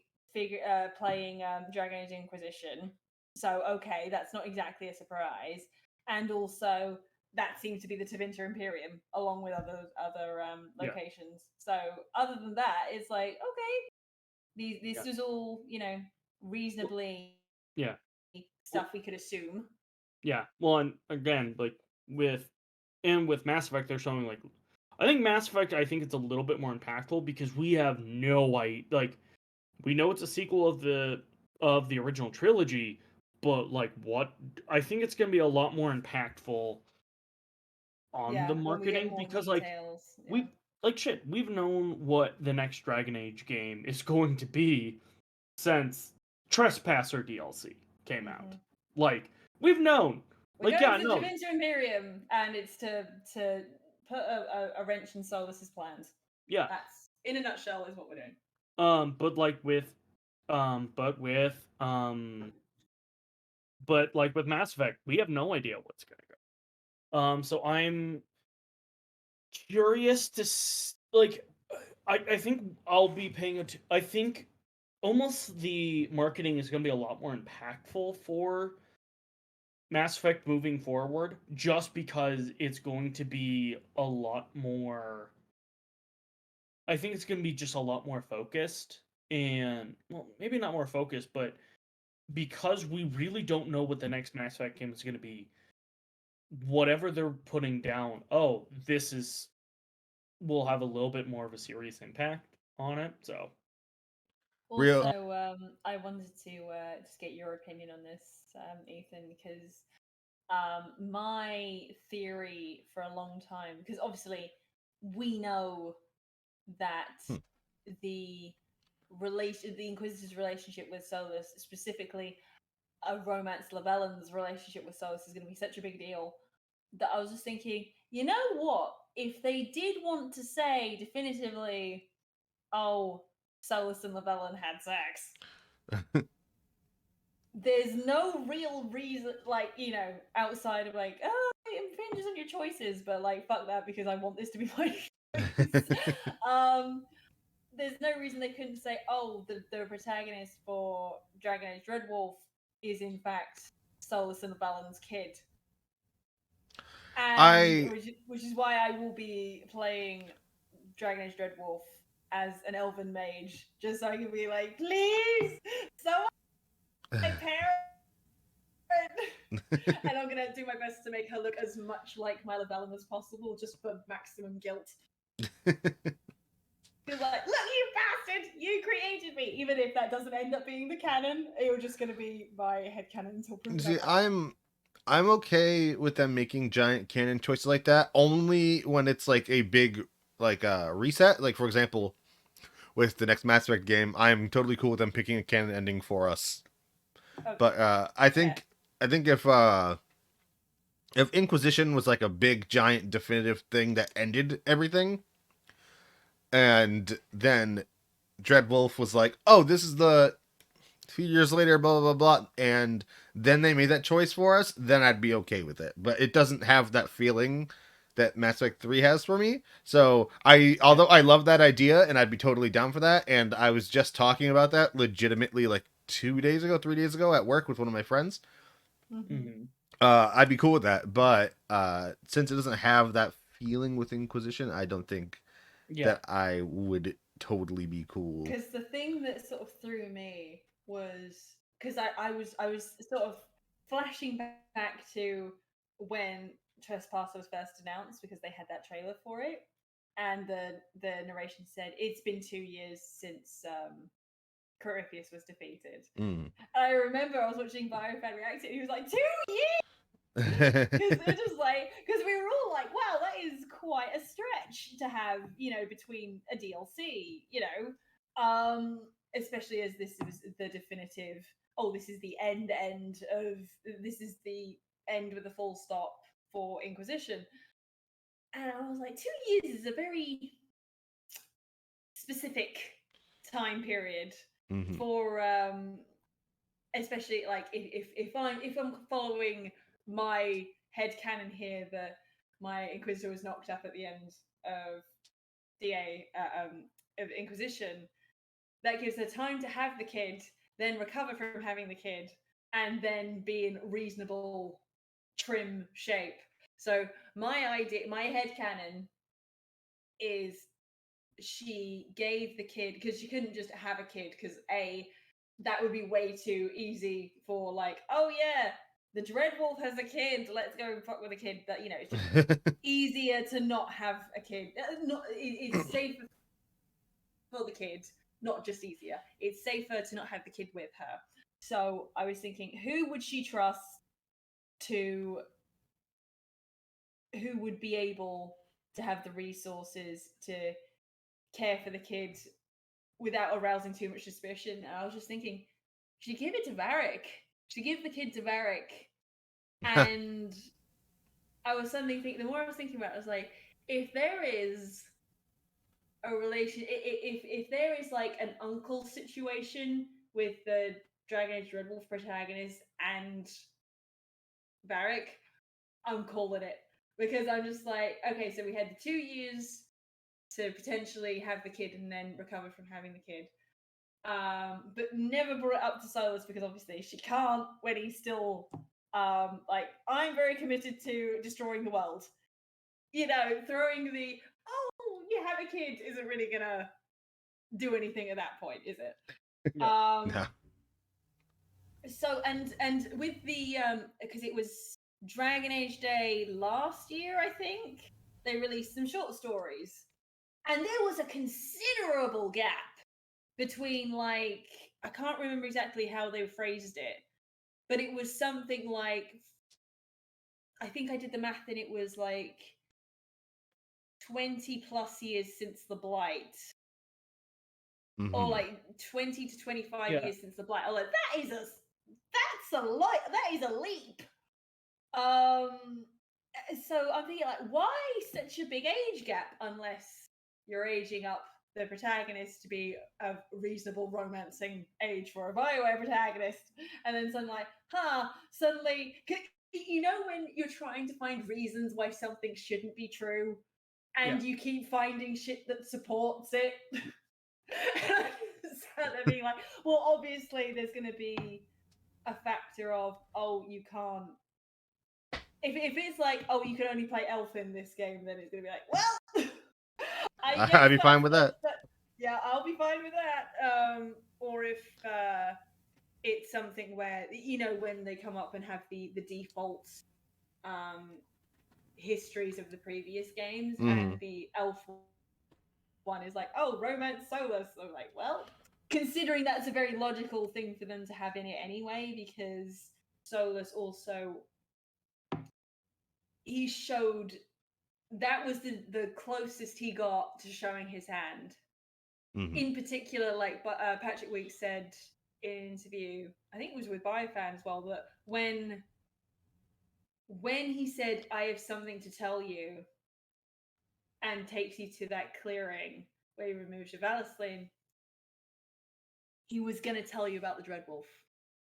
playing Dragon Age Inquisition. So okay, that's not exactly a surprise. And also, that seems to be the Tevinter Imperium, along with other locations. So other than that, it's like, okay, this is all, reasonably Yeah. stuff we could assume. Yeah. Well, and again, like with Mass Effect, they're showing, like, I think Mass Effect, I think it's a little bit more impactful because we have no idea. Like, we know it's a sequel of the original trilogy, but like, what? I think it's gonna be a lot more impactful on the When we get marketing, more because details. we've known what the next Dragon Age game is going to be since Trespasser DLC came out. Like, we've known. We're Like, going yeah, to no, Tevinter Imperium, and it's to put a wrench in Solus's plans. yeah. That's, in a nutshell, is what we're doing. But like with Mass Effect, we have no idea what's gonna go. So I'm curious to like. I think I'll be paying attention. I think almost the marketing is going to be a lot more impactful for Mass Effect moving forward, just because it's going to be a lot more. I think it's going to be just a lot more focused, and, well, maybe not more focused, but because we really don't know what the next Mass Effect game is going to be, whatever they're putting down, will have a little bit more of a serious impact on it. So Real. Also, I wanted to just get your opinion on this, Ethan, because my theory for a long time, because obviously we know that the the Inquisitor's relationship with Solus, specifically a romance Lavellan's relationship with Solus, is going to be such a big deal that I was just thinking, you know what? If they did want to say definitively, oh, Solus and Lavellan had sex, there's no real reason, like, outside of like, oh, it infringes on your choices, but like, fuck that because I want this to be my choice. There's no reason they couldn't say, oh, the protagonist for Dragon Age Dreadwolf is in fact Solus and Lavellan's kid. And which is why I will be playing Dragon Age Dreadwolf as an elven mage, just so I can be like, please, someone my parent. And I'm gonna do my best to make her look as much like my Lavellan as possible, just for maximum guilt. Because like, look, you bastard, you created me. Even if that doesn't end up being the canon, it was just gonna be my headcanon until proven See, otherwise. I'm okay with them making giant canon choices like that, only when it's like a big reset. Like for example, with the next Mass Effect game, I'm totally cool with them picking a canon ending for us. Okay. But I think if Inquisition was like a big giant definitive thing that ended everything, and then Dreadwolf was like, "Oh, this is the few years later, blah blah blah," and then they made that choice for us, then I'd be okay with it. But it doesn't have that feeling that Mass Effect 3 has for me. So although I love that idea and I'd be totally down for that, and I was just talking about that legitimately like 3 days ago at work with one of my friends. Mm-hmm. I'd be cool with that, but since it doesn't have that feeling with Inquisition, I don't think that I would totally be cool. Because the thing that sort of threw me was because I was sort of flashing back to when Trespasser was first announced, because they had that trailer for it, and the narration said it's been 2 years since Corypheus was defeated. Mm. I remember I was watching Biofan react and he was like, 2 years. Because they're just like, because we were all like, wow, that is quite a stretch to have, between a DLC, especially as this was the definitive, oh, this is the end of, this is the end with a full stop for Inquisition. And I was like, 2 years is a very specific time period for especially like if I'm following my headcanon here, that my Inquisitor was knocked up at the end of of Inquisition, that gives her time to have the kid, then recover from having the kid, and then be in reasonable trim shape. So my headcanon is she gave the kid, because she couldn't just have a kid, because that would be way too easy for like, oh yeah, the Dreadwolf has a kid, let's go and fuck with a kid. That it's just easier to not have a kid. It's safer for the kid, not just easier. It's safer to not have the kid with her. So I was thinking, who would she trust to? Who would be able to have the resources to care for the kid without arousing too much suspicion? And I was just thinking, she give it to Varric. She give the kid to Varric. And I was suddenly thinking, the more I was thinking about it, I was like, if there is a relation, if there is like an uncle situation with the Dragon Age Dreadwolf protagonist and Varric, I'm calling it. Because I'm just like, okay, so we had the 2 years to potentially have the kid and then recover from having the kid. But never brought it up to Solus, because obviously she can't when he's still like, I'm very committed to destroying the world. Throwing the, oh, you have a kid isn't really gonna do anything at that point, is it? No. So and with the because it was Dragon Age Day last year, I think they released some short stories, and there was a considerable gap between, like, I can't remember exactly how they phrased it, but it was something like, I think I did the math and it was like 20 plus years since the Blight, or like 20 to 25 Yeah. years since the Blight. I was like, that's a lot. That is a leap. So I'm thinking, like, why such a big age gap unless you're aging up the protagonist to be a reasonable romancing age for a BioWare protagonist, and then suddenly, like, suddenly, you know, when you're trying to find reasons why something shouldn't be true, and you keep finding shit that supports it. So they're being like, well, obviously there's going to be a factor of, oh, you can't. If it's like, oh, you can only play elf in this game, then it's gonna be like, well, I guess I'd be fine with that. Yeah, I'll be fine with that. Or if it's something where, you know, when they come up and have the default histories of the previous games, and the elf one is like, oh, romance Solus. So I'm like, well, considering that's a very logical thing for them to have in it anyway, because Solus also, he showed, that was the closest he got to showing his hand. In particular, like Patrick Weeks said in an interview, I think it was with Biofan as well, that when he said, I have something to tell you, and takes you to that clearing where he removes your Valasline, he was going to tell you about the Dreadwolf.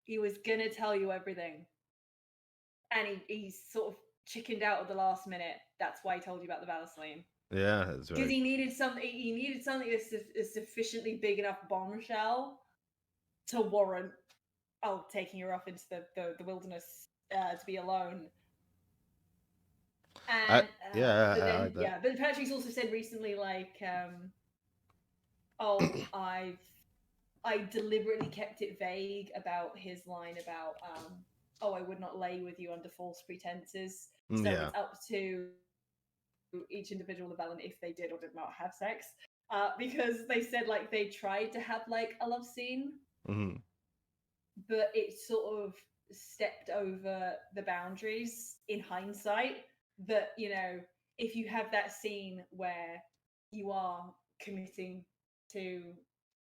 He was going to tell you everything. And he sort of chickened out at the last minute. That's why he told you about the Valasline. Yeah, that's right. Because he needed something. He needed something that's a sufficiently big enough bombshell to warrant, oh, taking her off into the wilderness to be alone. And but Patrick's also said recently, like, oh, I deliberately kept it vague about his line about, oh, I would not lay with you under false pretenses. So it's up to each individual development if they did or did not have sex. Because they said, like, they tried to have, like, a love scene, but it sort of stepped over the boundaries in hindsight. That, you know, if you have that scene where you are committing to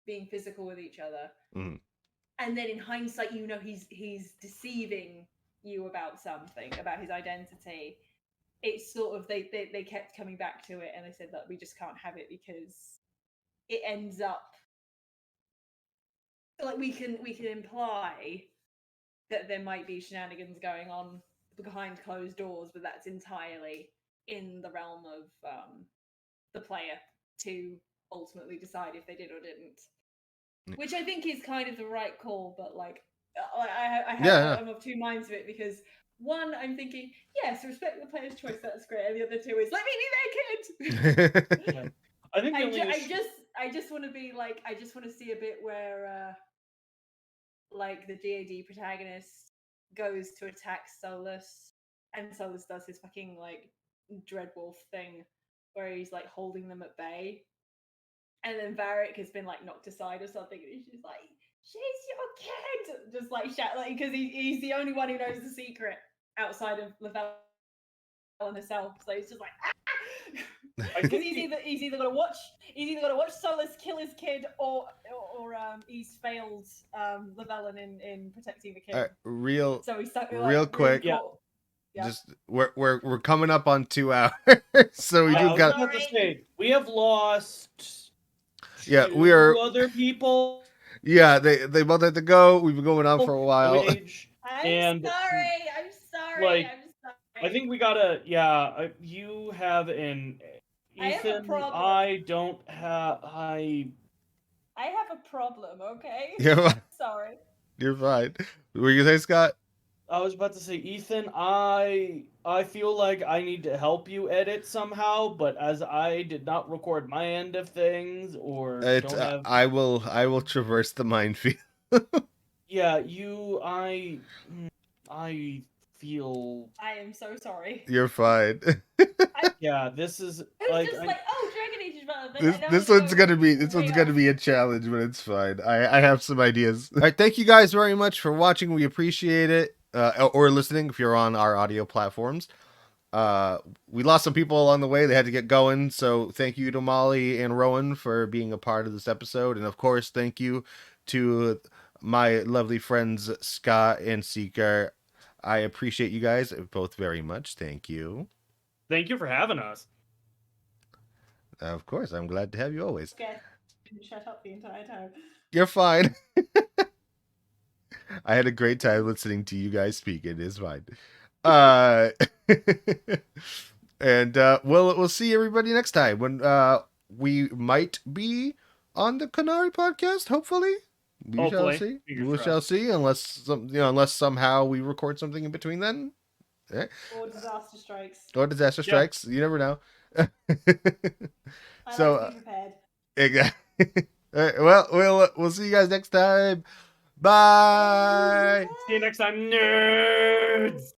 being physical with each other, and then in hindsight, you know, he's deceiving you about something, about his identity, it's sort of, they kept coming back to it, and they said that we just can't have it because it ends up like we can imply that there might be shenanigans going on behind closed doors, but that's entirely in the realm of the player to ultimately decide if they did or didn't. Which I think is kind of the right call, but like, I'm of two minds of it, because one, I'm thinking, yes, respect the player's choice, that's great, and the other two is, let me be naked. I think I just want to be like, I just want to see a bit where like the DAD protagonist goes to attack Solus, and Solus does his fucking like Dreadwolf thing where he's like holding them at bay, and then Varric has been like knocked aside or something, and he's just like, she's your kid, just like shout, like, because he's the only one who knows the secret outside of Lavelle and herself, so he's just like, because he's either gonna watch Solus kill his kid, or he's failed Lavelle in protecting the kid. So he's stuck, like, real quick. Really just we're coming up on 2 hours, so we do got. We have lost. We are other people. Yeah, they both had to go. We've been going on for a while. I'm sorry. Like, I think we gotta. Yeah, you have an. Ethan, I have a problem. I don't have. I have a problem. Okay. Yeah. Sorry. You're fine. What were you gonna say, Scott? I was about to say, Ethan, I feel like I need to help you edit somehow, but as I did not record my end of things, or don't have... I will traverse the minefield. Yeah, I feel. I am so sorry. You're fine. Yeah, this is It was like just like, oh, Dragon Age is relevant. This and now this we're one's go gonna be way a challenge, but it's fine. I have some ideas. All right, thank you guys very much for watching. We appreciate it, or listening if you're on our audio platforms. We lost some people along the way; they had to get going. So thank you to Molly and Rowan for being a part of this episode, and of course, thank you to my lovely friends Scott and Seeker. I appreciate you guys both very much. Thank you. Thank you for having us. Of course, I'm glad to have you always. Guess didn't shut up the entire time. You're fine. I had a great time listening to you guys speak. It is fine. Uh, and we'll see everybody next time when we might be on the Canary podcast. Hopefully, we shall Hopefully. see. Fingers We shall crossed. see. Unless somehow we record something in between then, Or disaster strikes. or disaster Yeah. strikes. You never know. I So, like to be prepared. exactly. All right, well, we'll see you guys next time. Bye. See you next time, nerds!